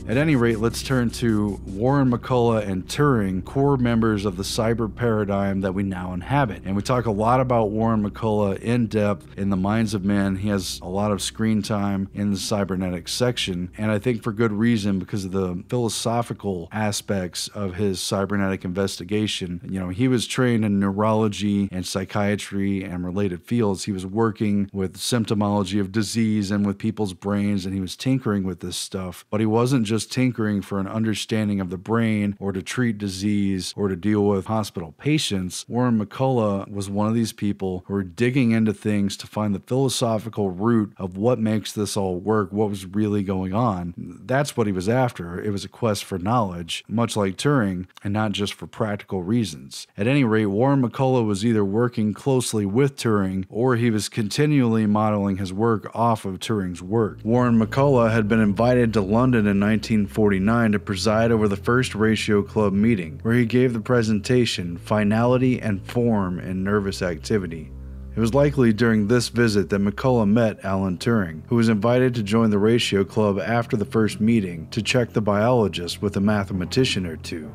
Speaker 1: At any rate, let's turn to Warren McCulloch and Turing, core members of the cyber paradigm that we now inhabit. And we talk a lot about Warren McCulloch in depth in The Minds of Men. He has a lot of screen time in the cybernetics section, and I think for good reason, because of the philosophical aspects of his cybernetic investigation. You know, he was trained in neurology and psychiatry and related fields. He was working with symptomology of disease and with people's brains, and he was tinkering with this stuff. But he wasn't just tinkering for an understanding of the brain or to treat disease or to deal with hospital patients. Warren McCulloch was one of these people who were digging into things to find the philosophical root of what makes this all work, what was really going on. That's what he was after. It was a quest for knowledge, much like Turing, and not just for practical reasons. At any rate, Warren McCulloch was either working closely with Turing or he was continually modeling his work off of Turing's work. Warren McCulloch had been invited to London in 1949 to preside over the first Ratio Club meeting, where he gave the presentation, Finality and Form in Nervous Activity. It was likely during this visit that McCulloch met Alan Turing, who was invited to join the Ratio Club after the first meeting to check the biologist with a mathematician or two.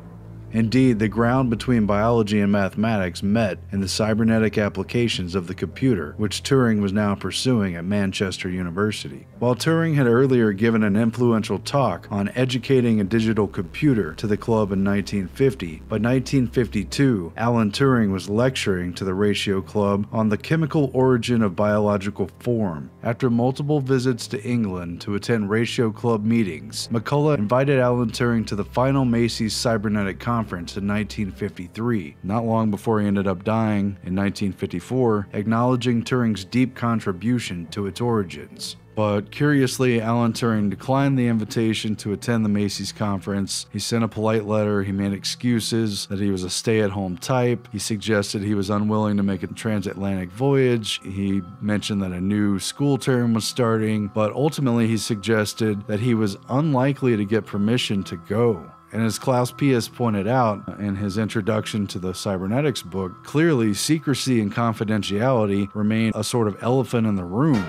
Speaker 1: Indeed, the ground between biology and mathematics met in the cybernetic applications of the computer, which Turing was now pursuing at Manchester University. While Turing had earlier given an influential talk on educating a digital computer to the club in 1950, by 1952, Alan Turing was lecturing to the Ratio Club on the chemical origin of biological form. After multiple visits to England to attend Ratio Club meetings, McCulloch invited Alan Turing to the final Macy's Cybernetic Conference Conference in 1953, not long before he ended up dying in 1954, acknowledging Turing's deep contribution to its origins. But curiously, Alan Turing declined the invitation to attend the Macy's conference. He sent a polite letter, he made excuses that he was a stay-at-home type, he suggested he was unwilling to make a transatlantic voyage, he mentioned that a new school term was starting, but ultimately he suggested that he was unlikely to get permission to go. And as Klaus Pius pointed out in his introduction to the Cybernetics book, clearly secrecy and confidentiality remain a sort of elephant in the room.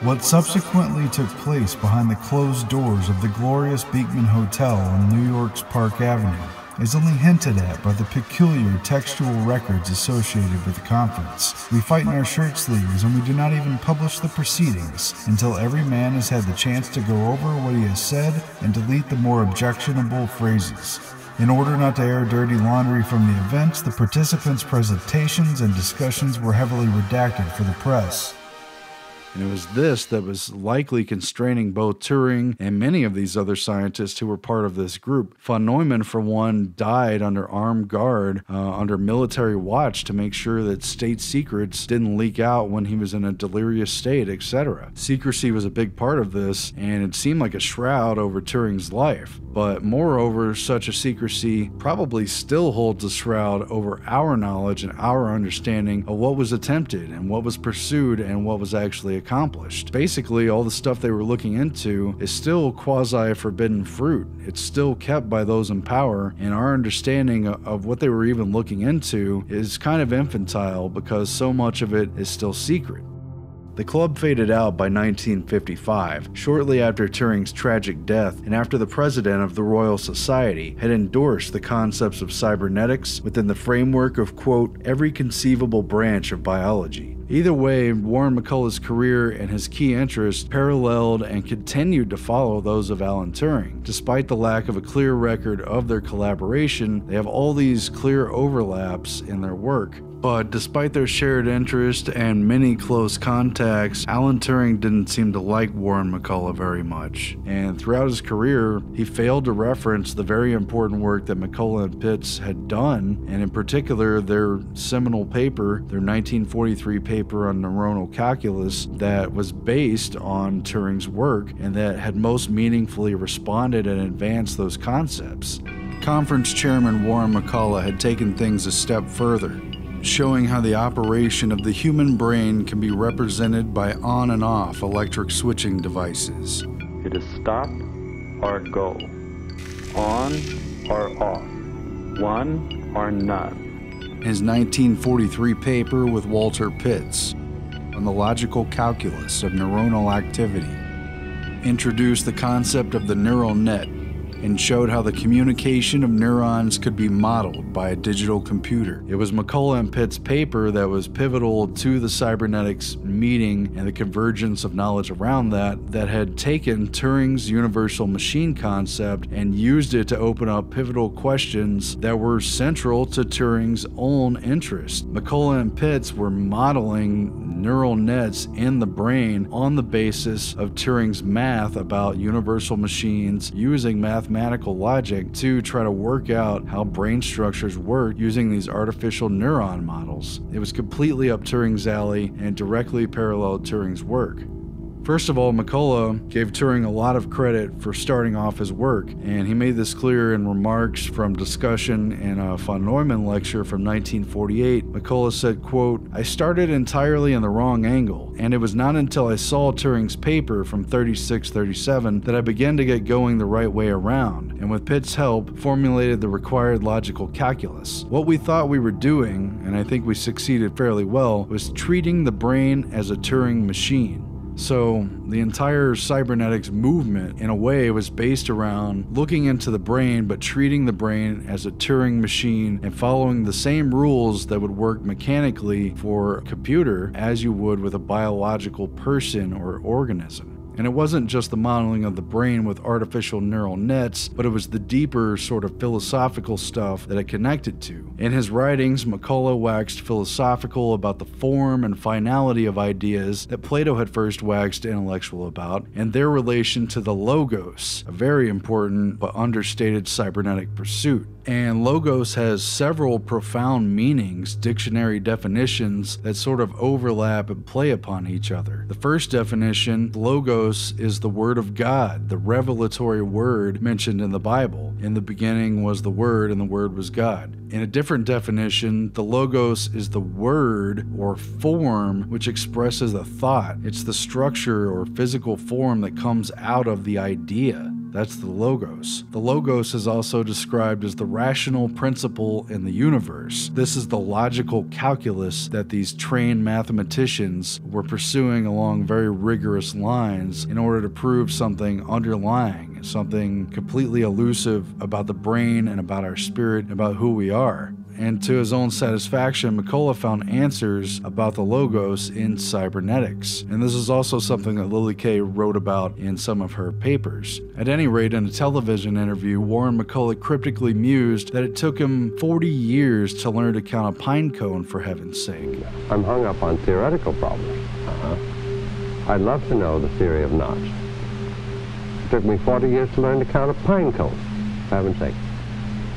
Speaker 16: What subsequently took place behind the closed doors of the glorious Beekman Hotel on New York's Park Avenue is only hinted at by the peculiar textual records associated with the conference. We fight in our shirt sleeves and we do not even publish the proceedings until every man has had the chance to go over what he has said and delete the more objectionable phrases. In order not to air dirty laundry from the events, the participants' presentations and discussions were heavily redacted for the press.
Speaker 1: And it was this that was likely constraining both Turing and many of these other scientists who were part of this group. Von Neumann, for one, died under armed guard, under military watch to make sure that state secrets didn't leak out when he was in a delirious state, etc. Secrecy was a big part of this, and it seemed like a shroud over Turing's life. But moreover, such a secrecy probably still holds a shroud over our knowledge and our understanding of what was attempted and what was pursued and what was actually accomplished. Basically, all the stuff they were looking into is still quasi-forbidden fruit. It's still kept by those in power, and our understanding of what they were even looking into is kind of infantile because so much of it is still secret. The club faded out by 1955, shortly after Turing's tragic death and after the president of the Royal Society had endorsed the concepts of cybernetics within the framework of, quote, every conceivable branch of biology. Either way, Warren McCullough's career and his key interests paralleled and continued to follow those of Alan Turing. Despite the lack of a clear record of their collaboration, they have all these clear overlaps in their work. But despite their shared interest and many close contacts, Alan Turing didn't seem to like Warren McCullough very much. And throughout his career, he failed to reference the very important work that McCullough and Pitts had done, and in particular their seminal paper, their 1943 paper on neuronal calculus that was based on Turing's work and that had most meaningfully responded and advanced those concepts. Conference Chairman Warren McCullough had taken things a step further, showing how the operation of the human brain can be represented by on and off electric switching devices.
Speaker 17: It is stop or go, on or off, one or none.
Speaker 1: His 1943 paper with Walter Pitts on the logical calculus of neuronal activity introduced the concept of the neural net and showed how the communication of neurons could be modeled by a digital computer. It was McCullough and Pitt's paper that was pivotal to the cybernetics meeting and the convergence of knowledge around that had taken Turing's universal machine concept and used it to open up pivotal questions that were central to Turing's own interest. McCullough and Pitts were modeling neural nets in the brain on the basis of Turing's math about universal machines, using mathematical logic to try to work out how brain structures work using these artificial neuron models. It was completely up Turing's alley and directly paralleled Turing's work. First of all, McCullough gave Turing a lot of credit for starting off his work, and he made this clear in remarks from discussion in a von Neumann lecture from 1948. McCullough said, quote, "I started entirely in the wrong angle, and it was not until I saw Turing's paper from 36-37 that I began to get going the right way around, and with Pitt's help, formulated the required logical calculus. What we thought we were doing, and I think we succeeded fairly well, was treating the brain as a Turing machine." So the entire cybernetics movement, in a way, was based around looking into the brain, but treating the brain as a Turing machine and following the same rules that would work mechanically for a computer as you would with a biological person or organism. And it wasn't just the modeling of the brain with artificial neural nets, but it was the deeper sort of philosophical stuff that it connected to. In his writings, McCullough waxed philosophical about the form and finality of ideas that Plato had first waxed intellectual about, and their relation to the logos, a very important but understated cybernetic pursuit. And logos has several profound meanings, dictionary definitions that sort of overlap and play upon each other. The first definition, logos, is the word of God, the revelatory word mentioned in the Bible. In the beginning was the Word, and the Word was God. In a different definition, the logos is the word or form which expresses a thought. It's the structure or physical form that comes out of the idea. That's the logos. The logos is also described as the rational principle in the universe. This is the logical calculus that these trained mathematicians were pursuing along very rigorous lines in order to prove something underlying, something completely elusive about the brain and about our spirit, and about who we are. And to his own satisfaction, McCullough found answers about the logos in Cybernetics. And this is also something that Lily Kay wrote about in some of her papers. At any rate, in a television interview, Warren McCullough cryptically mused that it took him 40 years to learn to count a pine cone, for heaven's sake.
Speaker 18: I'm hung up on theoretical problems. I'd love to know the theory of knots. It took me 40 years to learn to count a pine cone, for heaven's sake.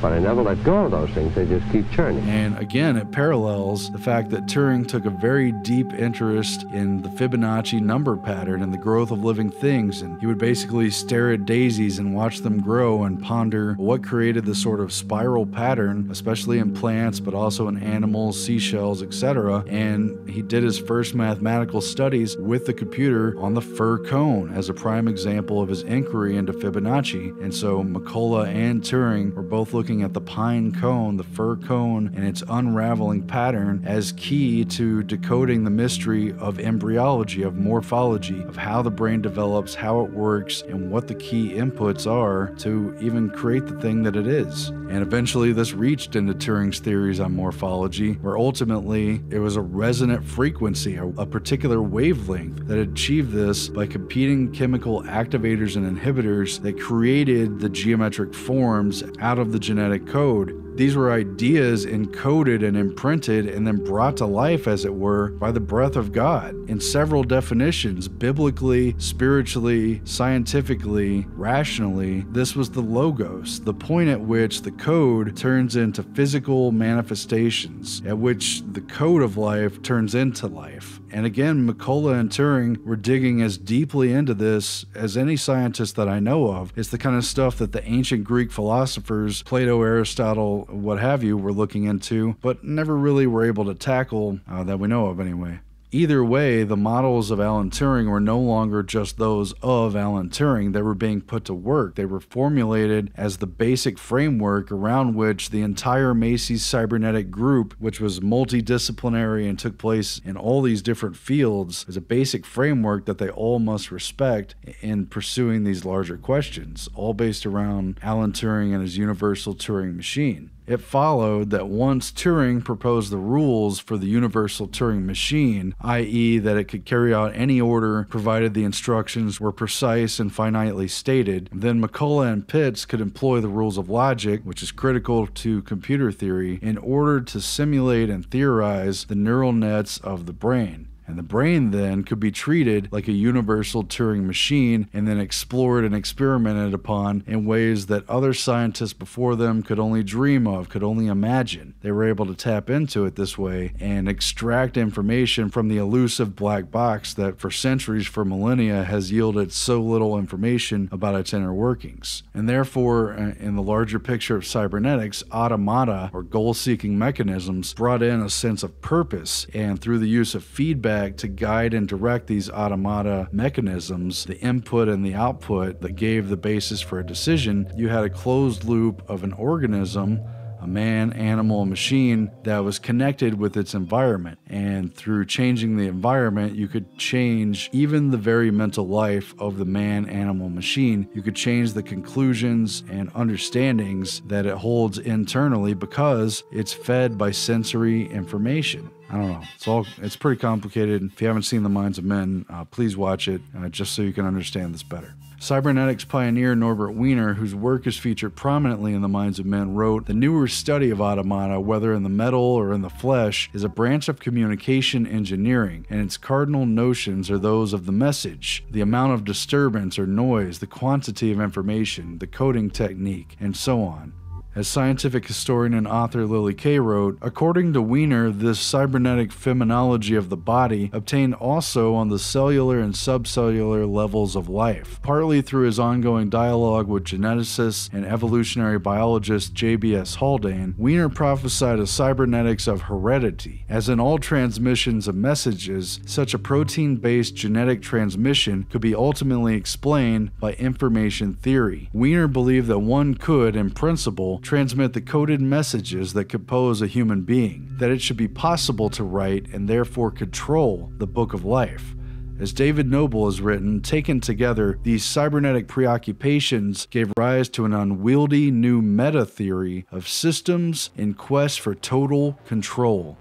Speaker 18: But I never let go of those things, they just keep churning.
Speaker 1: And again, it parallels the fact that Turing took a very deep interest in the Fibonacci number pattern and the growth of living things, and he would basically stare at daisies and watch them grow and ponder what created this sort of spiral pattern, especially in plants, but also in animals, seashells, etc. And he did his first mathematical studies with the computer on the fir cone as a prime example of his inquiry into Fibonacci. And so McCullough and Turing were both looking at the pine cone, the fir cone, and its unraveling pattern as key to decoding the mystery of embryology, of morphology, of how the brain develops, how it works, and what the key inputs are to even create the thing that it is. And eventually this reached into Turing's theories on morphology, where ultimately it was a resonant frequency, a particular wavelength, that achieved this by competing chemical activators and inhibitors that created the geometric forms out of the genetic code. These were ideas encoded and imprinted and then brought to life, as it were, by the breath of God in several definitions, biblically, spiritually, scientifically, rationally. This was the logos, the point at which the code turns into physical manifestations, at which the code of life turns into life. And again, McCullough and Turing were digging as deeply into this as any scientist that I know of. It's the kind of stuff that the ancient Greek philosophers, Plato, Aristotle, what have you, were looking into, but never really were able to tackle, that we know of anyway. Either way, the models of Alan Turing were no longer just those of Alan Turing. They were being put to work. They were formulated as the basic framework around which the entire Macy's cybernetic group, which was multidisciplinary and took place in all these different fields, is a basic framework that they all must respect in pursuing these larger questions, all based around Alan Turing and his universal Turing machine. It followed that once Turing proposed the rules for the universal Turing machine, i.e. that it could carry out any order provided the instructions were precise and finitely stated, then McCullough and Pitts could employ the rules of logic, which is critical to computer theory, in order to simulate and theorize the neural nets of the brain. And the brain then could be treated like a universal Turing machine and then explored and experimented upon in ways that other scientists before them could only dream of, could only imagine. They were able to tap into it this way and extract information from the elusive black box that for centuries, for millennia, has yielded so little information about its inner workings. And therefore, in the larger picture of cybernetics, automata, or goal-seeking mechanisms, brought in a sense of purpose, and through the use of feedback to guide and direct these automata mechanisms, the input and the output that gave the basis for a decision, you had a closed loop of an organism, a man, animal, machine, that was connected with its environment. And through changing the environment, you could change even the very mental life of the man, animal, machine. You could change the conclusions and understandings that it holds internally because it's fed by sensory information. I don't know. It's pretty complicated. If you haven't seen The Minds of Men, please watch it just so you can understand this better. Cybernetics pioneer Norbert Wiener, whose work is featured prominently in The Minds of Men, wrote, "The newer study of automata, whether in the metal or in the flesh, is a branch of communication engineering, and its cardinal notions are those of the message, the amount of disturbance or noise, the quantity of information, the coding technique, and so on." As scientific historian and author Lily Kay wrote, according to Wiener, this cybernetic phenomenology of the body obtained also on the cellular and subcellular levels of life, partly through his ongoing dialogue with geneticist and evolutionary biologist J.B.S. Haldane. Wiener prophesied a cybernetics of heredity. As in all transmissions of messages, such a protein-based genetic transmission could be ultimately explained by information theory. Wiener believed that one could, in principle, transmit the coded messages that compose a human being, that it should be possible to write and therefore control the book of life. As David Noble has written, taken together, these cybernetic preoccupations gave rise to an unwieldy new meta-theory of systems in quest for total control.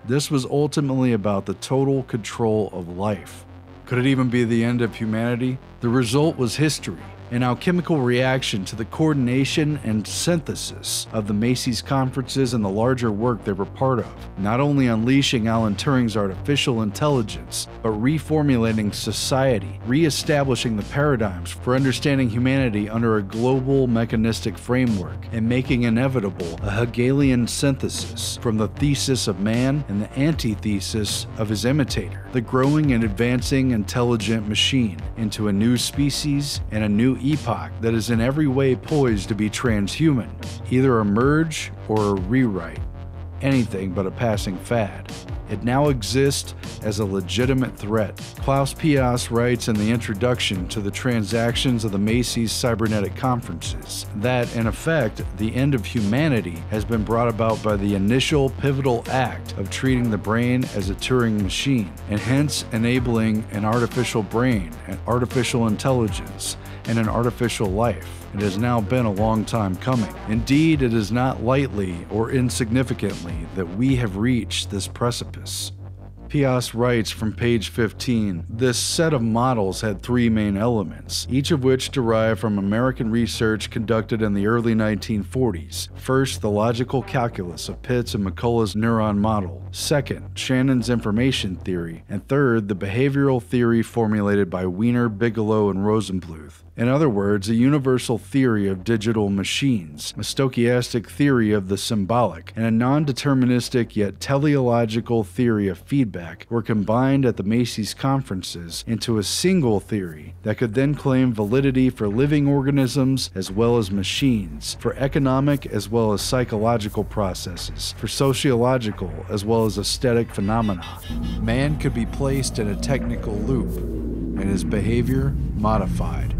Speaker 1: This was ultimately about the total control of life. Could it even be the end of humanity? The result was history, an alchemical reaction to the coordination and synthesis of the Macy's conferences and the larger work they were part of, not only unleashing Alan Turing's artificial intelligence, but reformulating society, re-establishing the paradigms for understanding humanity under a global mechanistic framework, and making inevitable a Hegelian synthesis from the thesis of man and the antithesis of his imitator, the growing and advancing intelligent machine, into a new species and a new epoch that is in every way poised to be transhuman, either a merge or a rewrite, anything but a passing fad. It now exists as a legitimate threat. Klaus Pias writes in the introduction to the Transactions of the Macy's Cybernetic Conferences that, in effect, the end of humanity has been brought about by the initial pivotal act of treating the brain as a Turing machine, and hence enabling an artificial brain, an artificial intelligence, and an artificial life. It has now been a long time coming. Indeed, it is not lightly or insignificantly that we have reached this precipice. Pias writes from page 15, this set of models had three main elements, each of which derived from American research conducted in the early 1940s. First, the logical calculus of Pitts and McCullough's neuron model. Second, Shannon's information theory. And third, the behavioral theory formulated by Wiener, Bigelow, and Rosenbluth. In other words, a universal theory of digital machines, a stochastic theory of the symbolic, and a non-deterministic yet teleological theory of feedback were combined at the Macy's conferences into a single theory that could then claim validity for living organisms as well as machines, for economic as well as psychological processes, for sociological as well as aesthetic phenomena. Man could be placed in a technical loop, and his behavior modified.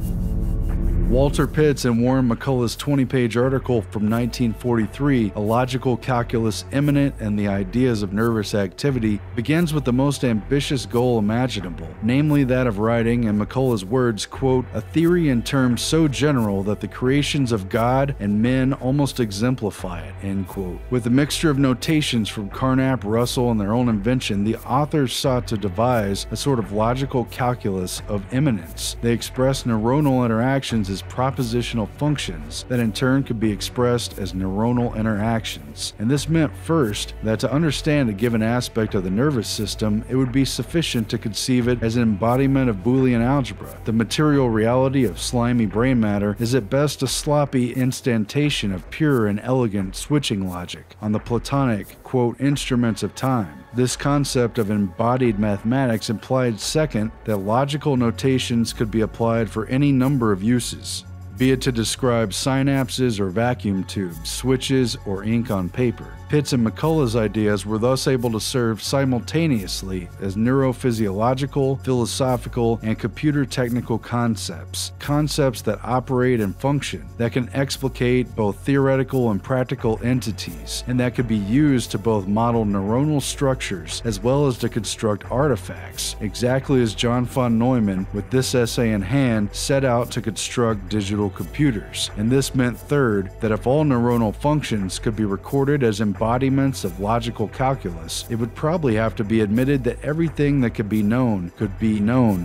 Speaker 1: Walter Pitts and Warren McCullough's 20-page article from 1943, A Logical Calculus Immanent and the Ideas of Nervous Activity, begins with the most ambitious goal imaginable, namely that of writing, in McCullough's words, quote, a theory in terms so general that the creations of God and men almost exemplify it, end quote. With a mixture of notations from Carnap, Russell, and their own invention, the authors sought to devise a sort of logical calculus of immanence. They expressed neuronal interactions as propositional functions that in turn could be expressed as neuronal interactions. And this meant first that to understand a given aspect of the nervous system, it would be sufficient to conceive it as an embodiment of Boolean algebra. The material reality of slimy brain matter is at best a sloppy instantation of pure and elegant switching logic on the Platonic, quote, instruments of time. This concept of embodied mathematics implied, second, that logical notations could be applied for any number of uses, be it to describe synapses or vacuum tubes, switches, or ink on paper. Pitts and McCullough's ideas were thus able to serve simultaneously as neurophysiological, philosophical, and computer technical concepts, concepts that operate and function, that can explicate both theoretical and practical entities, and that could be used to both model neuronal structures as well as to construct artifacts, exactly as John von Neumann, with this essay in hand, set out to construct digital computers. And this meant, third, that if all neuronal functions could be recorded as embodiments of logical calculus, it would probably have to be admitted that everything that could be known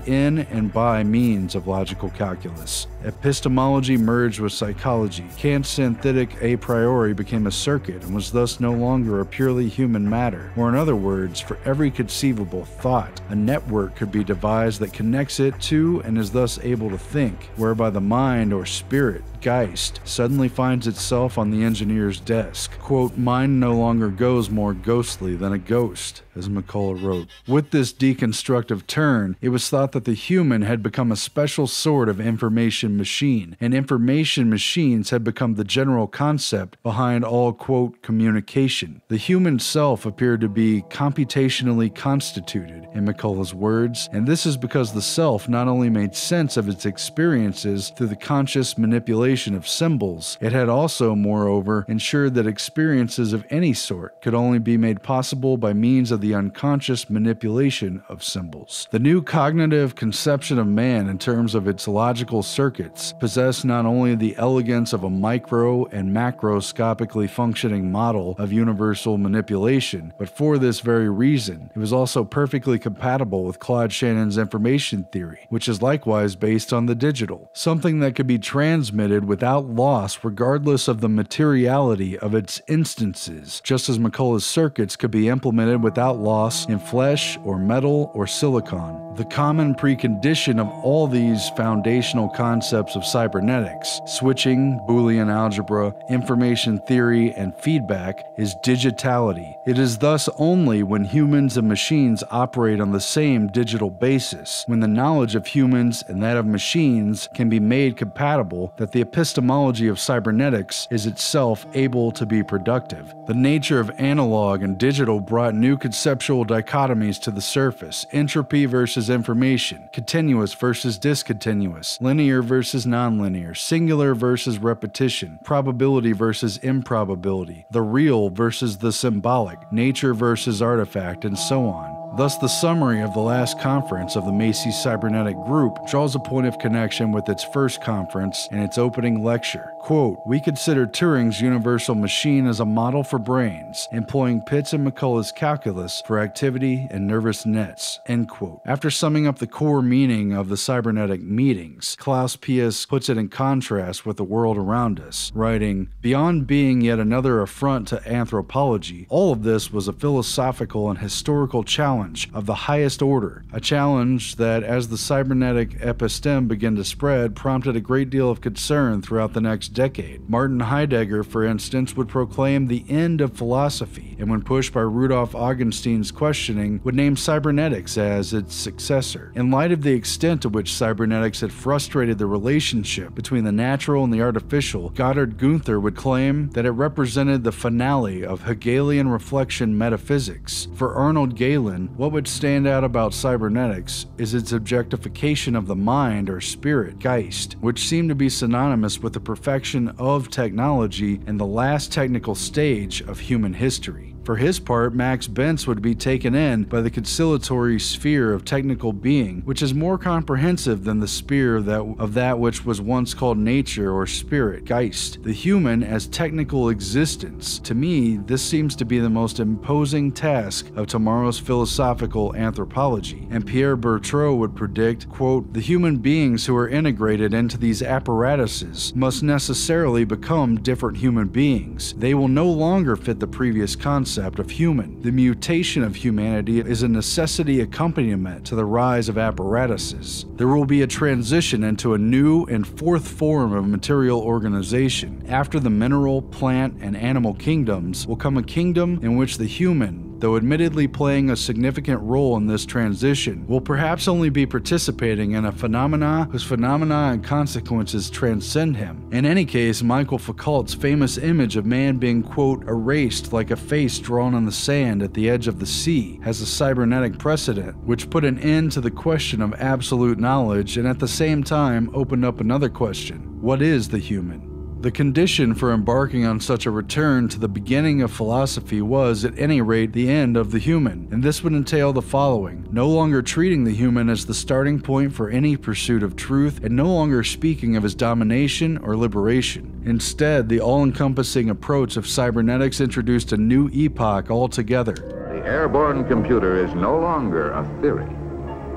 Speaker 1: in and by means of logical calculus. Epistemology merged with psychology. Kant's synthetic a priori became a circuit and was thus no longer a purely human matter. Or in other words, for every conceivable thought, a network could be devised that connects it to and is thus able to think, whereby the mind or spirit, Geist, suddenly finds itself on the engineer's desk. Quote, mind no longer goes more ghostly than a ghost, as McCullough wrote. With this deconstructive turn, it was thought that the human had become a special sort of information machine, and information machines had become the general concept behind all, quote, communication. The human self appeared to be computationally constituted, in McCullough's words, and this is because the self not only made sense of its experiences through the conscious manipulation of symbols, it had also, moreover, ensured that experiences of any sort could only be made possible by means of the unconscious manipulation of symbols. The new cognitive conception of man in terms of its logical circuits possessed not only the elegance of a micro and macroscopically functioning model of universal manipulation, but for this very reason, it was also perfectly compatible with Claude Shannon's information theory, which is likewise based on the digital, something that could be transmitted without loss regardless of the materiality of its instances, just as McCullough's circuits could be implemented without loss in flesh or metal or silicon. The common precondition of all these foundational concepts of cybernetics, switching, Boolean algebra, information theory, and feedback, is digitality. It is thus only when humans and machines operate on the same digital basis, when the knowledge of humans and that of machines can be made compatible, that the epistemology of cybernetics is itself able to be productive. The nature of analog and digital brought new conceptual dichotomies to the surface: entropy versus information, continuous versus discontinuous, linear versus nonlinear, singular versus repetition, probability versus improbability, the real versus the symbolic, nature versus artifact, and so on. Thus, the summary of the last conference of the Macy's Cybernetic Group draws a point of connection with its first conference and its opening lecture. Quote, we consider Turing's universal machine as a model for brains, employing Pitts and McCullough's calculus for activity and nervous nets, end quote. After summing up the core meaning of the cybernetic meetings, Klaus Pius puts it in contrast with the world around us, writing, beyond being yet another affront to anthropology, all of this was a philosophical and historical challenge of the highest order, a challenge that, as the cybernetic episteme began to spread, prompted a great deal of concern throughout the next decade. Martin Heidegger, for instance, would proclaim the end of philosophy, and when pushed by Rudolf Augenstein's questioning, would name cybernetics as its successor. In light of the extent to which cybernetics had frustrated the relationship between the natural and the artificial, Goddard Gunther would claim that it represented the finale of Hegelian reflection metaphysics. For Arnold Galen, what would stand out about cybernetics is its objectification of the mind or spirit, Geist, which seemed to be synonymous with the perfection of technology and the last technical stage of human history. For his part, Max Bentz would be taken in by the conciliatory sphere of technical being, which is more comprehensive than the sphere of that which was once called nature or spirit, Geist, the human as technical existence. To me, this seems to be the most imposing task of tomorrow's philosophical anthropology, and Pierre Bertrand would predict, quote, the human beings who are integrated into these apparatuses must necessarily become different human beings. They will no longer fit the previous concept of human. The mutation of humanity is a necessity accompaniment to the rise of apparatuses. There will be a transition into a new and fourth form of material organization. After the mineral, plant, and animal kingdoms will come a kingdom in which the human, though admittedly playing a significant role in this transition, will perhaps only be participating in a phenomena whose phenomena and consequences transcend him. In any case, Michael Foucault's famous image of man being, quote, erased like a face drawn on the sand at the edge of the sea has a cybernetic precedent, which put an end to the question of absolute knowledge and at the same time opened up another question: what is the human? The condition for embarking on such a return to the beginning of philosophy was, at any rate, the end of the human, and this would entail the following: no longer treating the human as the starting point for any pursuit of truth, and no longer speaking of his domination or liberation. Instead, the all-encompassing approach of cybernetics introduced a new epoch altogether.
Speaker 19: The airborne computer is no longer a theory,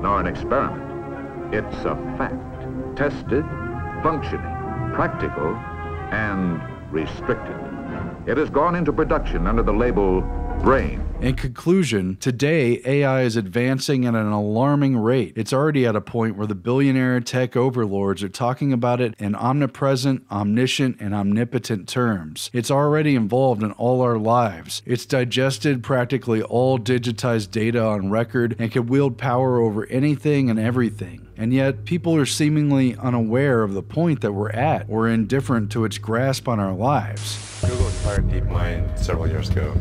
Speaker 19: nor an experiment. It's a fact, tested, functioning, practical, and restricted. It has gone into production under the label brain.
Speaker 1: In conclusion, today AI is advancing at an alarming rate. It's already at a point where the billionaire tech overlords are talking about it in omnipresent, omniscient, and omnipotent terms. It's already involved in all our lives. It's digested practically all digitized data on record and can wield power over anything and everything. And yet, people are seemingly unaware of the point that we're at or indifferent to its grasp on our lives.
Speaker 20: Google acquired DeepMind several years ago.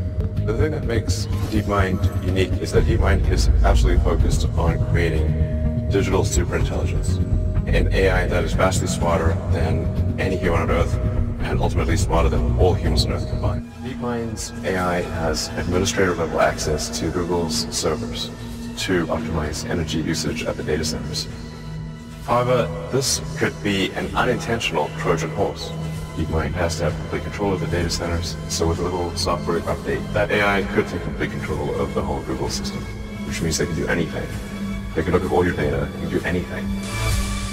Speaker 20: The thing that makes DeepMind unique is that DeepMind is absolutely focused on creating digital superintelligence, an AI that is vastly smarter than any human on Earth, and ultimately smarter than all humans on Earth combined. DeepMind's AI has administrator-level access to Google's servers to optimize energy usage at the data centers. However, this could be an unintentional Trojan horse. DeepMind has to have complete control of the data centers, so with a little software update, that AI could take complete control of the whole Google system, which means they can do anything. They can look at all your data and do anything.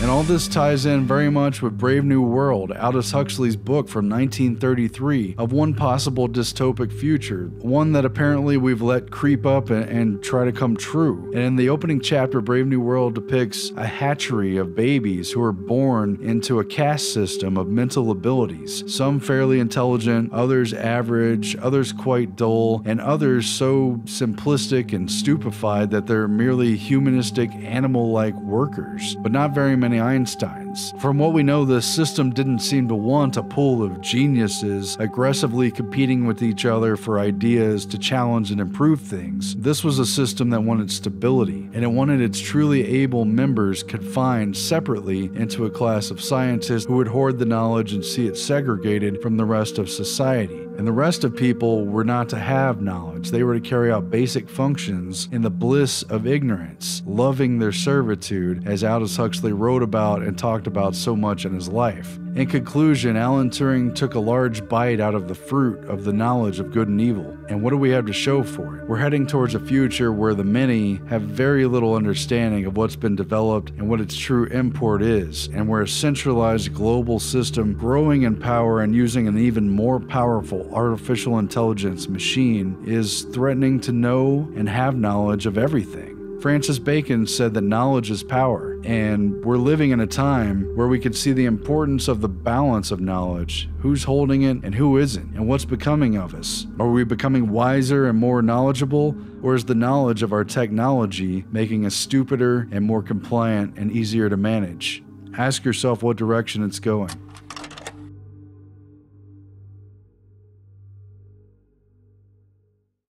Speaker 1: And all this ties in very much with Brave New World, Aldous Huxley's book from 1933, of one possible dystopic future, one that apparently we've let creep up and try to come true. And in the opening chapter, Brave New World depicts a hatchery of babies who are born into a caste system of mental abilities, some fairly intelligent, others average, others quite dull, and others so simplistic and stupefied that they're merely humanistic, animal-like workers, but not very many Einsteins. From what we know, the system didn't seem to want a pool of geniuses aggressively competing with each other for ideas to challenge and improve things. This was a system that wanted stability, and it wanted its truly able members confined separately into a class of scientists who would hoard the knowledge and see it segregated from the rest of society. And the rest of people were not to have knowledge. They were to carry out basic functions in the bliss of ignorance, loving their servitude, as Aldous Huxley wrote about and talked about so much in his life. In conclusion, Alan Turing took a large bite out of the fruit of the knowledge of good and evil. And what do we have to show for it? We're heading towards a future where the many have very little understanding of what's been developed and what its true import is, and where a centralized global system growing in power and using an even more powerful artificial intelligence machine is threatening to know and have knowledge of everything. Francis Bacon said that knowledge is power, and we're living in a time where we can see the importance of the balance of knowledge, who's holding it and who isn't, and what's becoming of us. Are we becoming wiser and more knowledgeable, or is the knowledge of our technology making us stupider and more compliant and easier to manage? Ask yourself what direction it's going.